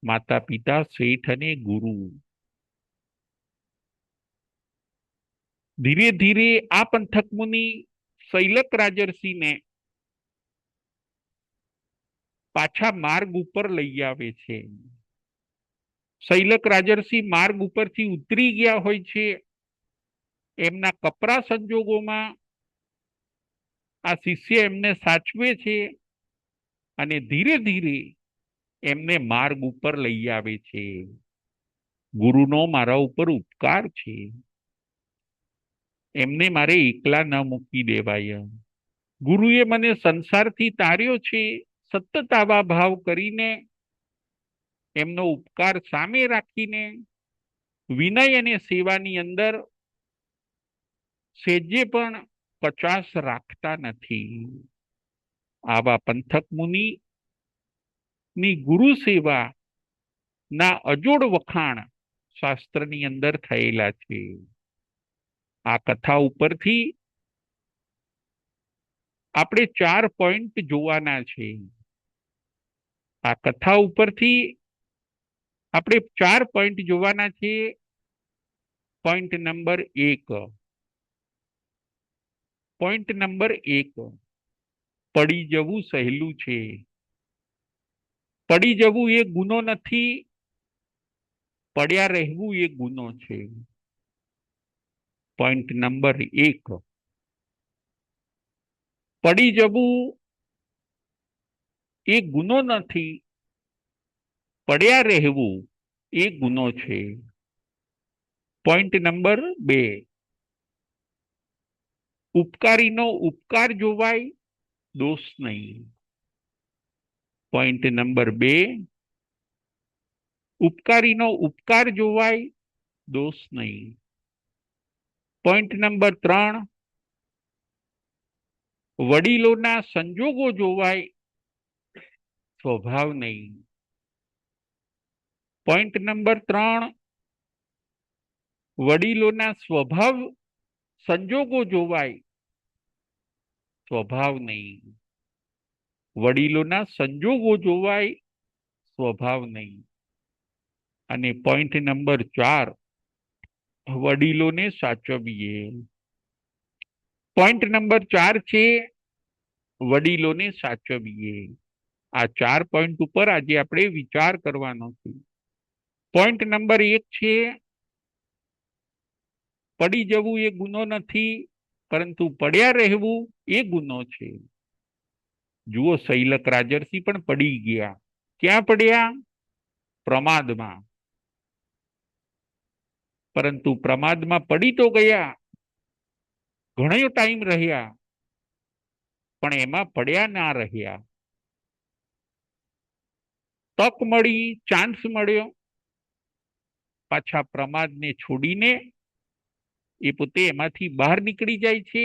માતા પિતા, શેઠ અને ગુરુ. ધીરે ધીરે આ પંથક મુનિ શૈલક રાજર્ષિને પાછા માર્ગ ઉપર લઈ આવે છે. શૈલક રાજર્ષિ માર્ગ ઉપરથી ઉતરી ગયા હોય છે. એમના કપરા સંજોગોમાં આ શિષ્ય એમને સાચવે છે અને ધીરે ધીરે એમને માર્ગ ઉપર લઈ આવે છે. ગુરુનો મારા ઉપર ઉપકાર છે, એમને મારે એકલા ન મૂકી દેવાય. ગુરુએ મને સંસારથી તાર્યો છે. સતત આવા ભાવ કરીને, એમનો ઉપકાર સામે રાખીને, વિનય અને સેવાની અંદર સેજે પણ કચાશ રાખતા નથી. આવા પંથક મુનિ ની ગુરુ સેવા ના અજોડ વખાણ શાસ્ત્રની અંદર થયેલા છે. આ કથા ઉપરથી આપણે 4 પોઈન્ટ જોવાના છે. આ કથા ઉપરથી આપણે 4 પોઈન્ટ જોવાના છે. પોઈન્ટ નંબર 1, પોઈન્ટ નંબર 1, પડી જવું સહેલું છે. પડી જવું એ ગુનો નથી, પડ્યા રહેવું એ ગુનો છે. પોઈન્ટ નંબર 1, પડી જવું એ ગુનો નથી, પડ્યા રહેવું એ ગુનો છે. પોઈન્ટ નંબર 2, ઉપકારીનો ઉપકાર જોવાય, દોષ નહીં. પોઈન્ટ નંબર 2, ઉપકારીનો ઉપકાર જોવાય, દોષ નહીં. પોઈન્ટ નંબર 3, વડીલોના સંજોગો જોવાય, સ્વભાવ નહીં. પોઈન્ટ નંબર 3, વડીલોના સ્વભાવ સંજોગો જોવાય, સ્વભાવ નહીં. વડીલોના સંજોગો જોવાય, સ્વભાવ નહીં. અને પોઈન્ટ નંબર 4, વડીલોને સાચવીએ. પોઈન્ટ નંબર 4 છે વડીલોને સાચવીએ. આ 4 પોઈન્ટ ઉપર આજે આપણે વિચાર કરવાનો છે. પોઈન્ટ નંબર 1 છે પડી જવું એ ગુનો નથી, પરંતુ પડ્યા રહેવું એ ગુનો છે. જુઓ, શૈલક રાજર્ષિ પણ પડી ગયા. ક્યાં પડ્યા? પ્રમાદમાં. પરંતુ પ્રમાદમાં પડી તો ગયા, ઘણો ટાઈમ રહ્યા, પણ એમાં પડ્યા ના રહ્યા. તક મળી, ચાન્સ મળ્યો, પાછા પ્રમાદને છોડીને એ પોતે એમાંથી બહાર નીકળી જાય છે.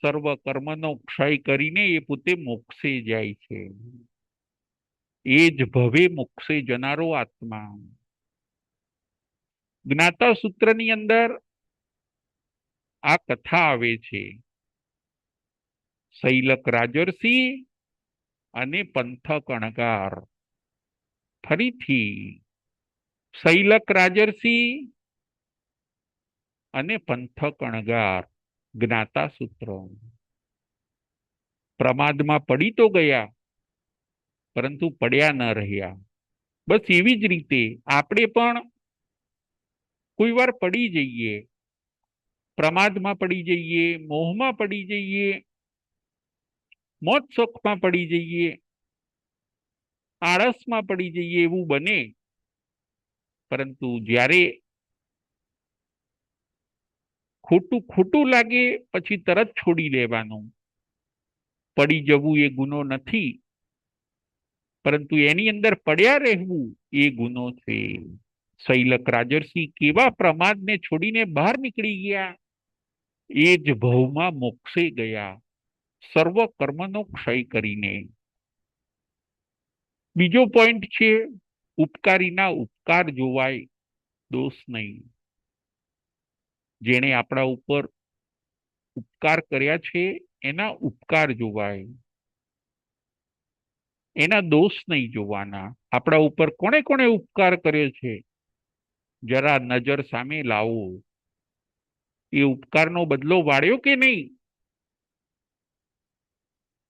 સર્વ કર્મનો ક્ષય કરીને એ પોતે મોક્ષે જાય છે. એ જ ભવે મોક્ષે જનારો આત્મા. જ્ઞાતા સૂત્રની અંદર આ કથા આવે છે. શૈલક રાજર્ષિ અને પંથક અણગાર. ફરીથી શૈલક રાજર્ષિ અને પંથક અણગાર, જ્ઞાતા સૂત્ર. પ્રમાદમાં પડી તો ગયા, પરંતુ પડ્યા ન રહ્યા. બસ એવી જ રીતે આપણે પણ કોઈ વાર પડી જઈએ, પ્રમાદમાં પડી જઈએ, મોહમાં પડી જઈએ, મોજ શોખમાં પડી જઈએ, આળસમાં પડી જઈએ, એવું બને. પરંતુ જ્યારે ખોટું ખોટું લાગે પછી તરત છોડી દેવાનું. પડી જવું એ ગુનો નથી, પરંતુ એની અંદર પડ્યા રહેવું એ ગુનો છે. શૈલક રાજર્ષિ કેવા પ્રમાદને છોડીને બહાર નીકળી ગયા, એ જ ભવમાં મોક્ષે ગયા, સર્વ કર્મનો ક્ષય કરીને. બીજો પોઈન્ટ છે ઉપકારીના ઉપકાર જોવાય, દોષ નહીં. જેણે આપણા ઉપર ઉપકાર કર્યા છે એના ઉપકાર જોવાય, એના દોષ નહીં જોવાના. આપણા ઉપર કોણે કોણે ઉપકાર કર્યો છે જરા નજર સામે લાવો. એ ઉપકારનો બદલો વાળ્યો કે નહીં?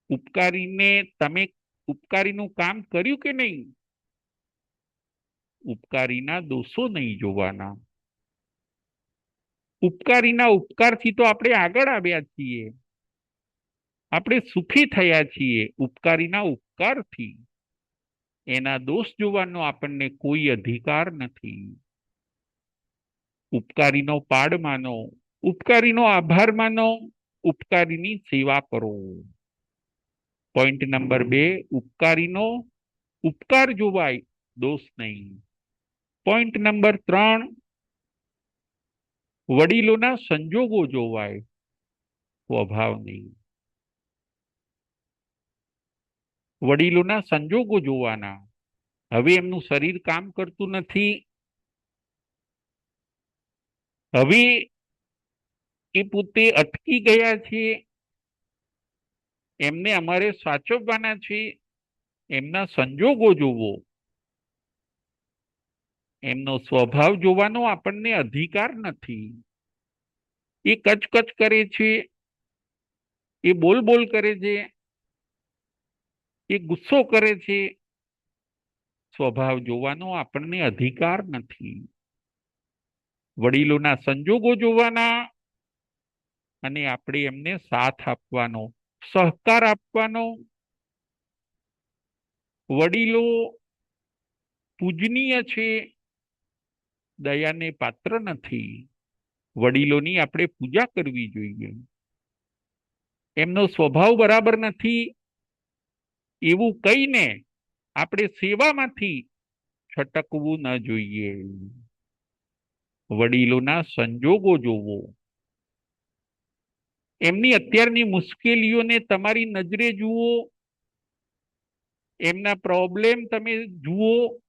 ઉપકારીને તમે ઉપકારીનું કામ કર્યું કે નહીં? ઉપકારીના દોષો નહીં જોવાના. ઉપકારીના ઉપકારથી તો આપણે આગળ આવ્યા છીએ, આપણે સુખી થયા છીએ ઉપકારીના ઉપકારથી. એના દોષ જોવાનો આપણને કોઈ અધિકાર નથી. ઉપકારીનો પાડ માનો, ઉપકારીનો આભાર માનો, ઉપકારીની સેવા કરો. પોઈન્ટ નંબર 2, ઉપકારીનો ઉપકાર જોવાય, દોષ નહીં. પોઈન્ટ નંબર 3, વડીલોના સંજોગો જોવાય, સ્વભાવ નહીં. વડીલોના સંજોગો જોવાના. હવે એમનું શરીર કામ કરતું નથી, હવે એ પોતે અટકી ગયા છે, એમને અમારે સાચવવાના છે, એમના સંજોગો જોવો, એમનો સ્વભાવ જોવાનો આપણને અધિકાર નથી. એ કચકચ કરે છે, એ બોલ બોલ કરે છે, એ ગુસ્સો કરે છે, સ્વભાવ જોવાનો આપણને અધિકાર નથી. વડીલોના સંજોગો જોવાના અને આપણે એમને સાથ આપવાનો, સહકાર આપવાનો. વડીલો પૂજનીય છે, દયાને પાત્ર નથી. વડીલોની આપણે પૂજા કરવી જોઈએ. એમનો સ્વભાવ બરાબર નથી એવું કહીને આપણે સેવામાંથી છટકવું ન જોઈએ. વડીલોના સંજોગો જોવો, એમની અત્યારની મુશ્કેલીઓને તમારી નજરે જુઓ, એમના પ્રોબ્લેમ તમે જુઓ,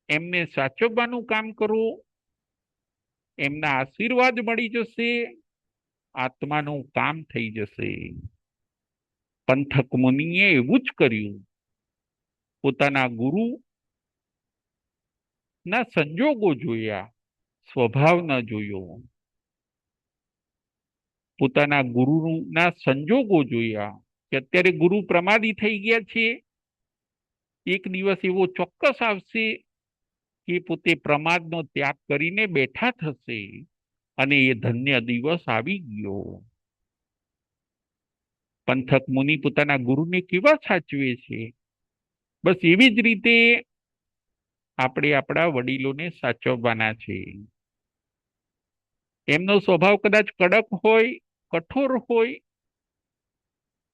એમને સાચવવાનું કામ કરો, એમના આશીર્વાદ મળી જશે, આત્માનું કામ થઈ જશે. પંથક મુનિએ એવું જ કર્યું. પોતાના ગુરુ ના સંજોગો જોયા, સ્વભાવ ન જોયો. પોતાના ગુરુના સંજોગો જોયા કે અત્યારે ગુરુ પ્રમાદી થઈ ગયા છે. એક દિવસ એવો ચોક્કસ આવશે કે પોતે પ્રમાદનો ત્યાગ કરીને બેઠા થશે અને એ ધન્ય દિવસ આવી ગયો. પંથક મુનિ પોતાના ગુરુને કેવા સાચવે છે, બસ એવી જ રીતે આપણે આપણા વડીલોને સાચવવાના છે. એમનો સ્વભાવ કદાચ કડક હોય, કઠોર હોય,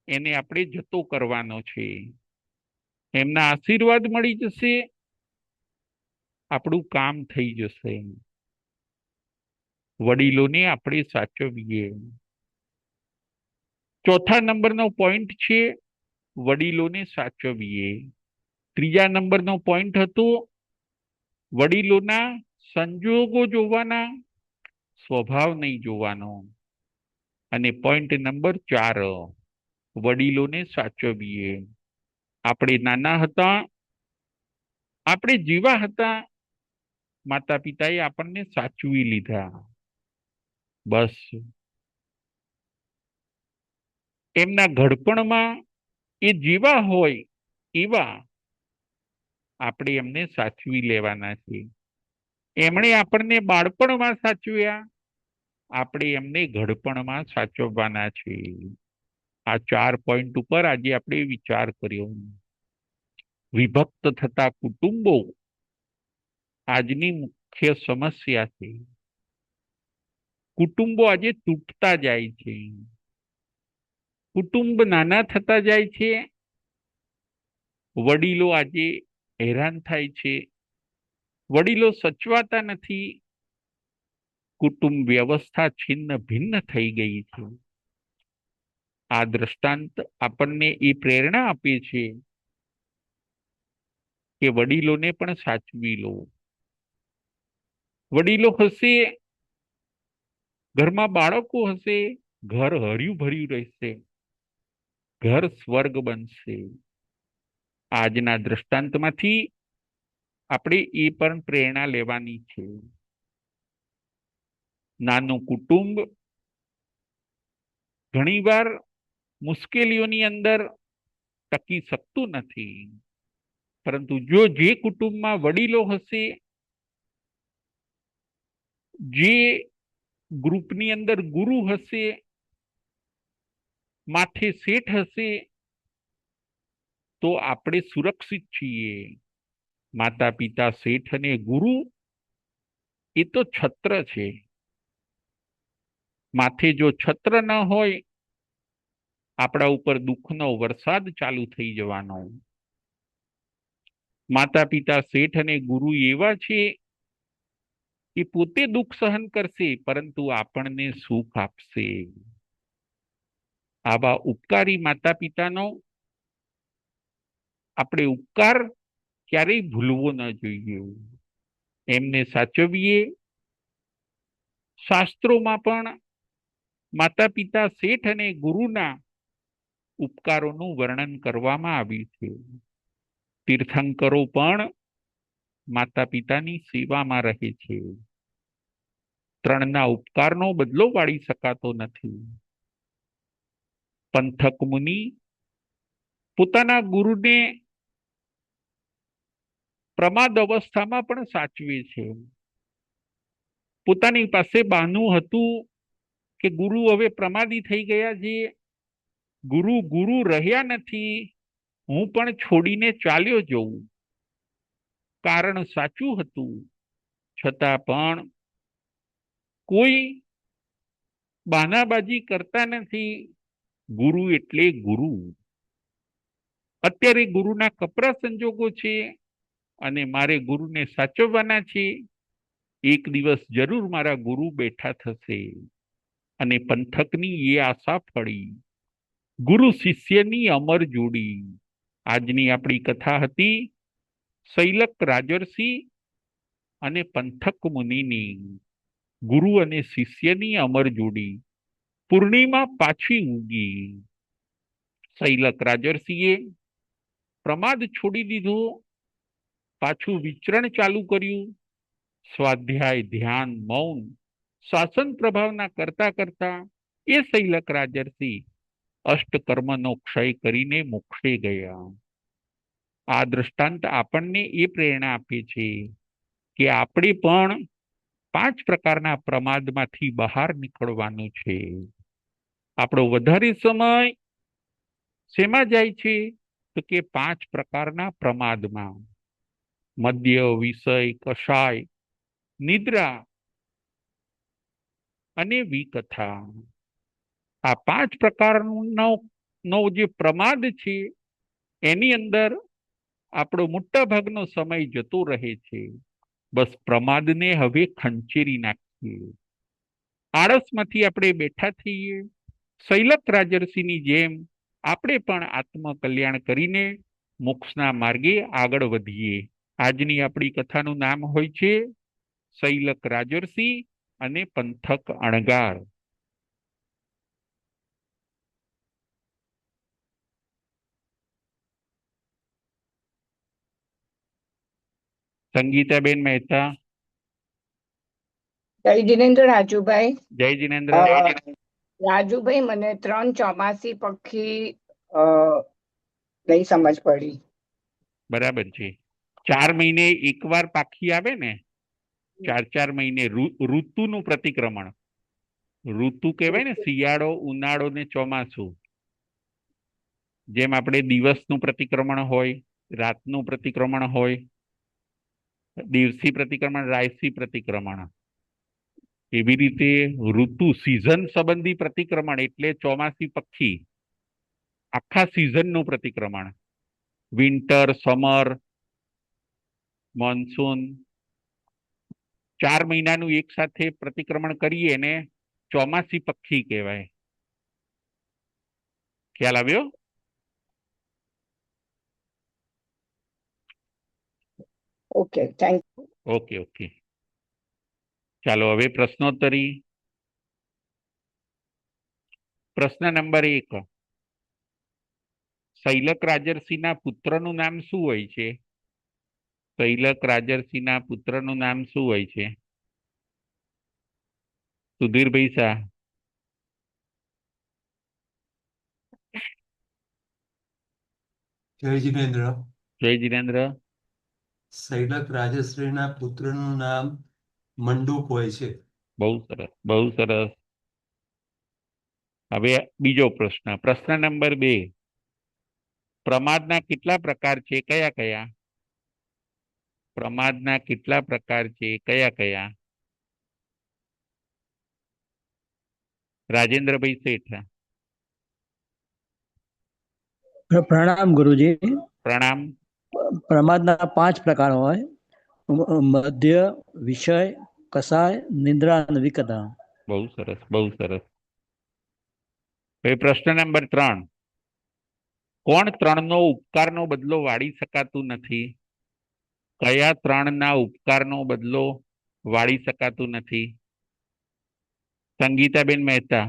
એને આપણે જતો કરવાનો છે. એમના આશીર્વાદ મળી જશે, આપણું કામ થઈ જશે. વડીલોને આપણે સાચવીએ. ચોથા નંબરનો પોઈન્ટ છે વડીલોને સાચવીએ. ત્રીજા નંબરનો પોઈન્ટ હતો વડીલોના સંજોગો જોવાના, સ્વભાવ નહીં જોવાનો. અને પોઈન્ટ નંબર 4, વડીલોને સાચવીએ. આપણે નાના હતા, આપણે જેવા હતા, માતા પિતાએ આપણને સાચવી લીધા. બસ એમના ઘડપણમાં એ જેવા હોય એવા આપણે એમને સાચવી લેવાના છે. એમણે આપણને બાળપણમાં સાચવ્યા, આપણે એમને ઘડપણમાં સાચવવાના છે. આ 4 પોઈન્ટ ઉપર આજે આપણે વિચાર કર્યો. વિભક્ત થતા કુટુંબો આજની મુખ્ય સમસ્યા છે. કુટુંબો આજે તૂટતા જાય છે. કુટુંબ નાના થતા જાય છે. વડીલો આજે હેરાન થાય છે. વડીલો સચવાતા નથી. કુટુંબ વ્યવસ્થા છિન્ન ભિન્ન થઈ ગઈ છે. આ દ્રષ્ટાંત આપણને એ પ્રેરણા આપે છે કે વડીલોને પણ સાચવી લો. વડીલો હશે, ઘરમાં બાળકો હશે, ઘર હર્યું ભર્યું રહેશે, ઘર સ્વર્ગ બનશે. આજના દ્રષ્ટાંતમાંથી આપણે એ પણ પ્રેરણા લેવાની છે. નાનું કુટુંબ ઘણીવાર મુશ્કેલીઓની અંદર ટકી શકતું નથી, પરંતુ જો જે કુટુંબમાં વડીલો હશે, જે ગ્રુપની અંદર ગુરુ હશે, માથે શેઠ હશે, તો આપણે સુરક્ષિત છીએ. માતા પિતા શેઠ અને ગુરુ એ તો છત્ર છે. માથે જો છત્ર ન હોય, આપણા ઉપર દુઃખનો વરસાદ ચાલુ થઈ જવાનો. માતા પિતા શેઠ અને ગુરુ એવા છે કે પોતે દુઃખ સહન કરશે પરંતુ આપણને સુખ આપશે. આવા ઉપકારી માતા પિતાનો આપણે ઉપકાર ક્યારેય ભૂલવો ન જોઈએ. એમને સાચવીએ. શાસ્ત્રોમાં પણ માતા પિતા શેઠ અને ગુરુના ઉપકારોનું વર્ણન કરવામાં આવ્યું છે. તીર્થંકરો પણ માતા પિતાની સેવામાં રહે છે. ત્રણના ઉપકારનો બદલો વાળી શકાતો નથી. પંથક મુનિ પોતાના ગુરુને પ્રમાદ અવસ્થામાં પણ સાચવે છે. પોતાની પાસે બહાનું હતું કે ગુરુ હવે પ્રમાદી થઈ ગયા છે, ગુરુ ગુરુ રહ્યા નથી, હું પણ છોડીને ચાલ્યો જઉં. કારણ સાચું હતું, છતાં પણ કોઈ બહાનાબાજી કરતા નથી. ગુરુ એટલે ગુરુ. અત્યારે ગુરુના કપરા સંજોગો છે અને મારે ગુરુને સાચવવાના છે. એક દિવસ જરૂર મારા ગુરુ બેઠા થશે અને પંથકની એ આશા ફળી. ગુરુ શિષ્યની અમર જોડી. આજની આપણી કથા હતી શૈલક રાજર્ષિ અને પંથક મુનિની ગુરુ અને શિષ્યની અમર જોડી. પૂર્ણિમા પાછી ઉગી. શૈલક રાજર્ષિએ પ્રમાદ છોડી દીધો, પાછું વિચરણ ચાલુ કર્યું. સ્વાધ્યાય, ધ્યાન, મૌન, શાસન પ્રભાવના કરતા કરતા એ શૈલક રાજર્ષિ અષ્ટકર્મનો ક્ષય કરીને મોક્ષે ગયા. આ દ્રષ્ટાંત આપણને એ પ્રેરણા આપે છે કે આપણે પણ 5 પ્રકારના પ્રમાદમાંથી બહાર નીકળવાનું છે. આપણો વધારે સમય શેમાં જાય છે? તો કે 5 પ્રકારના પ્રમાદમાં. મદ્ય, વિષય, કષાય, નિદ્રા અને વિકથા. આ 5 પ્રકારનો જે પ્રમાદ છે એની અંદર આપણો મોટા ભાગનો સમય જતો રહે છે. બસ પ્રમાદને હવે ખંચેરી નાખીએ. આળસમાંથી આપણે બેઠા થઈએ. શૈલક રાજર્ષિની જેમ આપણે પણ આત્મકલ્યાણ કરીને મોક્ષના માર્ગે આગળ વધીએ. આજની આપણી કથાનું નામ હોય છે શૈલક રાજર્ષિ અને પંથક અણગાર. સંગીતાબેન મહેતા. જય જીનેન્દ્ર રાજુભાઈ. જય જીનેન્દ્ર. રાજુભાઈ, મને 3 ચોમાસી પક્ષી નહીં સમજ પડી. બરાબર છે. 4 મહિને એકવાર પાખી આવે ને, 4 મહિને ઋતુનું પ્રતિક્રમણ. ઋતુ કહેવાય ને, શિયાળો, ઉનાળો ને ચોમાસું. જેમ આપણે દિવસનું પ્રતિક્રમણ હોય, રાતનું પ્રતિક્રમણ હોય, દિવસી પ્રતિક્રમણ, રાયસી પ્રતિક્રમણ, એવી રીતે ઋતુ સિઝન સંબંધી પ્રતિક્રમણ એટલે ચોમાસી પક્ષી આખા સિઝનનું પ્રતિક્રમણ. વિન્ટર, સમર, મોન્સૂન, 4 મહિનાનું એક સાથે પ્રતિક્રમણ કરીએ ને ચોમાસી પક્ષી કહેવાય. ખ્યાલ આવ્યો? Okay, thank you. Okay okay. ચાલો હવે પ્રશ્નોત્તરી. પ્રશ્ન નંબર 1. શૈલક રાજર્ષિના પુત્રનું નામ શું હોય છે? શૈલક રાજર્ષિના પુત્રનું નામ શું હોય છે? સુધીરભાઈ શાહ. જય જીનેન્દ્ર. જય જીનેન્દ્ર. શૈલક રાજશ્રીના પુત્રનું નામ મંડુક હોય છે. બહુ સરસ, બહુ સરસ. હવે બીજો પ્રશ્ન. પ્રશ્ન નંબર 2. પ્રમાદના કેટલા પ્રકાર છે? કયા કયા? પ્રમાદના કેટલા પ્રકાર છે? કયા કયા? રાજેન્દ્રભાઈ શેઠ. પ્રણામ ગુરુજી. પ્રણામ. પ્રમાદના 5 પ્રકાર હોય: મધ્ય, વિષય, કષાય, નિદ્રા અને વિકથા. બહુ સરસ, બહુ સરસ. હવે પ્રશ્ન નંબર 3. કોણ 3નો ઉપકારનો બદલો વાળી શકાતું નથી? કયા 3ના ઉપકારનો બદલો વાળી શકાતું નથી? સંગીતાબેન મહેતા.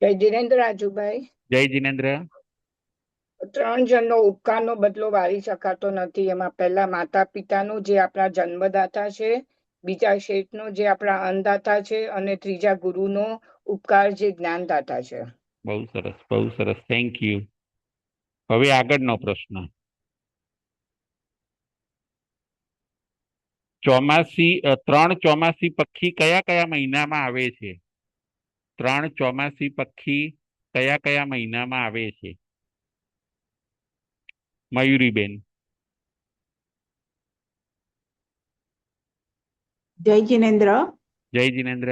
જય જીનેન્દ્ર રાજુભાઈ. જય જીનેન્દ્ર. 3 જણનો ઉપકારનો બદલો વારી શકાતો નથી. એમાં પહેલા માતા પિતાનું જે આપણા જન્મદાતા છે, બીજા શેઠનો જે આપણા અન્નદાતા છે, અને ત્રીજા ગુરુનો ઉપકાર જે જ્ઞાનદાતા છે. બહુ સરસ, બહુ સરસ, થેન્ક યુ. હવે આગળનો પ્રશ્ન. ત્રણ ચોમાસી પક્ષી કયા કયા મહિનામાં આવે છે? 3 ચોમાસી પક્ષી કયા કયા મહિનામાં આવે છે? મયુરીબેન. જય જીનેન્દ્ર. જય જીનેન્દ્ર.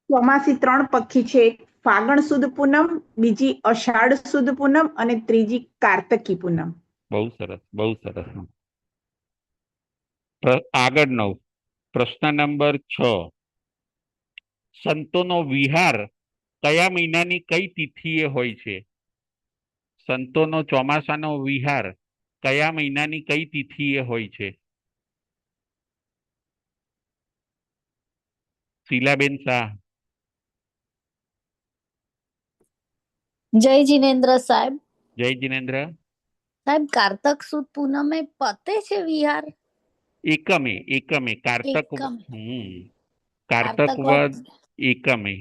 ચોમાસી 3 પક્ષી છે. એક ફાગણ સુદ પૂનમ, બીજી અષાઢ સુદ પૂનમ અને ત્રીજી કાર્તકી પૂનમ. બહુ સરસ, બહુ સરસ. આગળનો પ્રશ્ન નંબર 6. સંતોનો વિહાર કયા મહિનાની કઈ તિથિએ હોય છે? સંતોનો ચોમાસાનો વિહાર કયા મહિનાની કઈ તિથિએ હોય છે? શીલાબેન શાહ. જય જીનેન્દ્ર સાહેબ. જય જીનેન્દ્ર. સાહેબ, કારતક સુદ પૂનમે પતે છે વિહાર? એકમે કારતક. એકમે. કારતક કારતક વદ વદ. એકમે.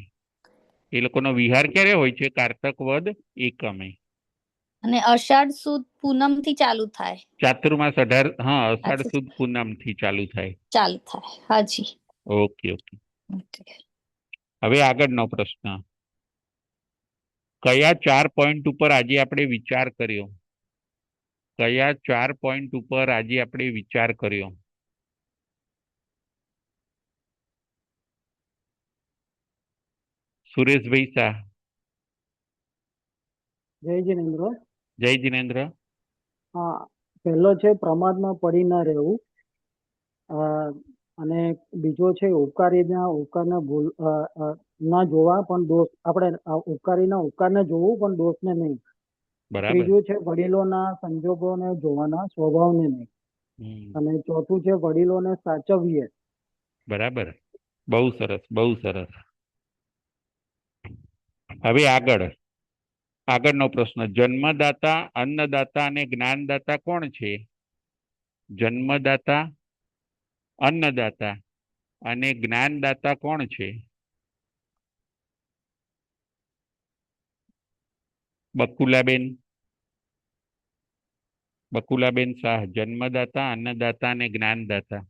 એ લોકોનો વિહાર ક્યારે હોય છે? કારતક વદ એકમે. અને અષાઢ સુદ પૂનમ થી ચાલુ થાય. ચાતુર્માસ 18, હા, અષાઢ સુદ પૂનમ થી ચાલુ થાય. ચાલુ થાય, હાજી. ઓકે. હવે આગળનો પ્રશ્ન. કયા 4 પોઈન્ટ ઉપર આજે આપણે વિચાર કર્યો? કયા 4 પોઈન્ટ ઉપર આજે આપણે વિચાર કર્યો? સુરેશભાઈ શાહ. જય જીનેન્દ્ર. જય જીનેન્દ્ર. હા, પહેલો છે પ્રમાદમાં પડી ન રહેવું. અને બીજો છે ઉપકારના ભૂલ ના જોવા પણ દોષ, આપણે ઉપકારીના ઉપકારને જોવું પણ દોષને નહીં. બરાબર. ત્રીજું છે વડીલોના સંજોગોને જોવાના સ્વભાવને નહીં. અને ચોથું છે વડીલોને સાચવીએ. બરાબર. બહુ સરસ, બહુ સરસ. હવે આગળનો પ્રશ્ન. જન્મદાતા, અન્નદાતા અને જ્ઞાનદાતા કોણ છે? જન્મદાતા, અન્નદાતા અને જ્ઞાનદાતા કોણ છે? બકુલાબેન શાહ. જન્મદાતા, અન્નદાતા અને જ્ઞાનદાતા.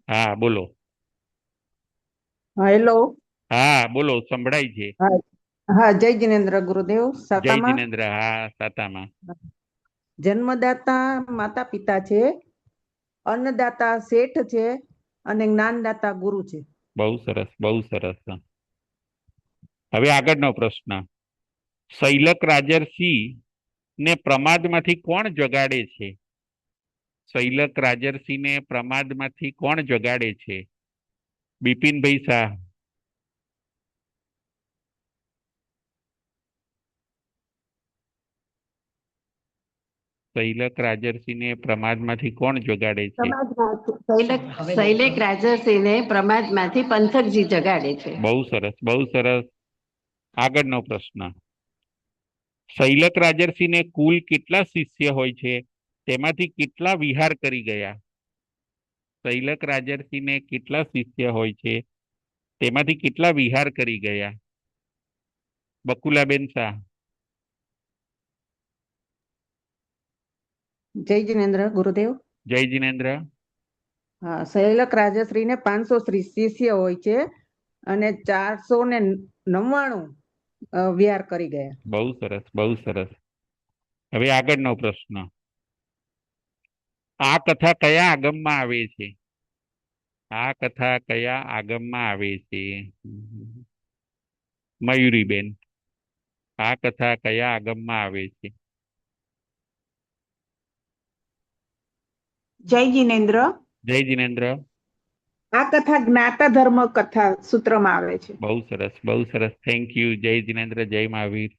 હા, બોલો. હેલો. હા, બોલો, સંભળાય છે. હા, જય જીનેન્દ્ર ગુરુદેવ. જય સાતામાં જીનેન્દ્ર. હા, સાતામાં. જન્મદાતા માતા પિતા છે, અન્નદાતા શેઠ છે અને જ્ઞાનદાતા ગુરુ છે. બહુ સરસ, બહુ સરસ. હવે આગળનો પ્રશ્ન. શૈલક રાજર્ષિ ને પ્રમાદમાંથી કોણ જગાડે છે? શૈલક રાજર્ષિ ને પ્રમાદમાંથી કોણ જગાડે છે? બિપિનભાઈ શાહ. શૈલક રાજર્ષિ ને પ્રમાદમાંથી કોણ જગાડે છે? શૈલેક રાજર્ષિને પ્રમાદમાંથી પંથકજી જગાડે છે. બહુ સરસ, બહુ સરસ. આગળનો પ્રશ્ન. શૈલક રાજર્ષિને કુલ કેટલા શિષ્ય હોય છે? તેમાંથી કેટલા વિહાર કરી ગયા? શૈલક રાજર્ષિને કેટલા શિષ્ય હોય છે? તેમાંથી કેટલા વિહાર કરી ગયા? બકુલાબેન શાહ. જય જીનેન્દ્ર ગુરુદેવ. જય જીનેન્દ્ર. હા, શૈલક રાજશ્રીને 500 શિષ્ય હોય છે અને 499 વિહાર કરી ગયા. બહુ સરસ, બહુ સરસ. હવે આગળનો પ્રશ્ન. આ કથા કયા આગમમાં આવે છે? આ કથા કયા આગમમાં આવે છે? મયુરીબેન. આ કથા કયા આગમમાં આવે છે? જય જીનેન્દ્ર. જય જીનેન્દ્ર. આ કથા જ્ઞાતા ધર્મ કથા સૂત્રમાં આવે છે. બહુ સરસ, બહુ સરસ, થેન્ક યુ. જય જીનેન્દ્ર. જય મહાવીર.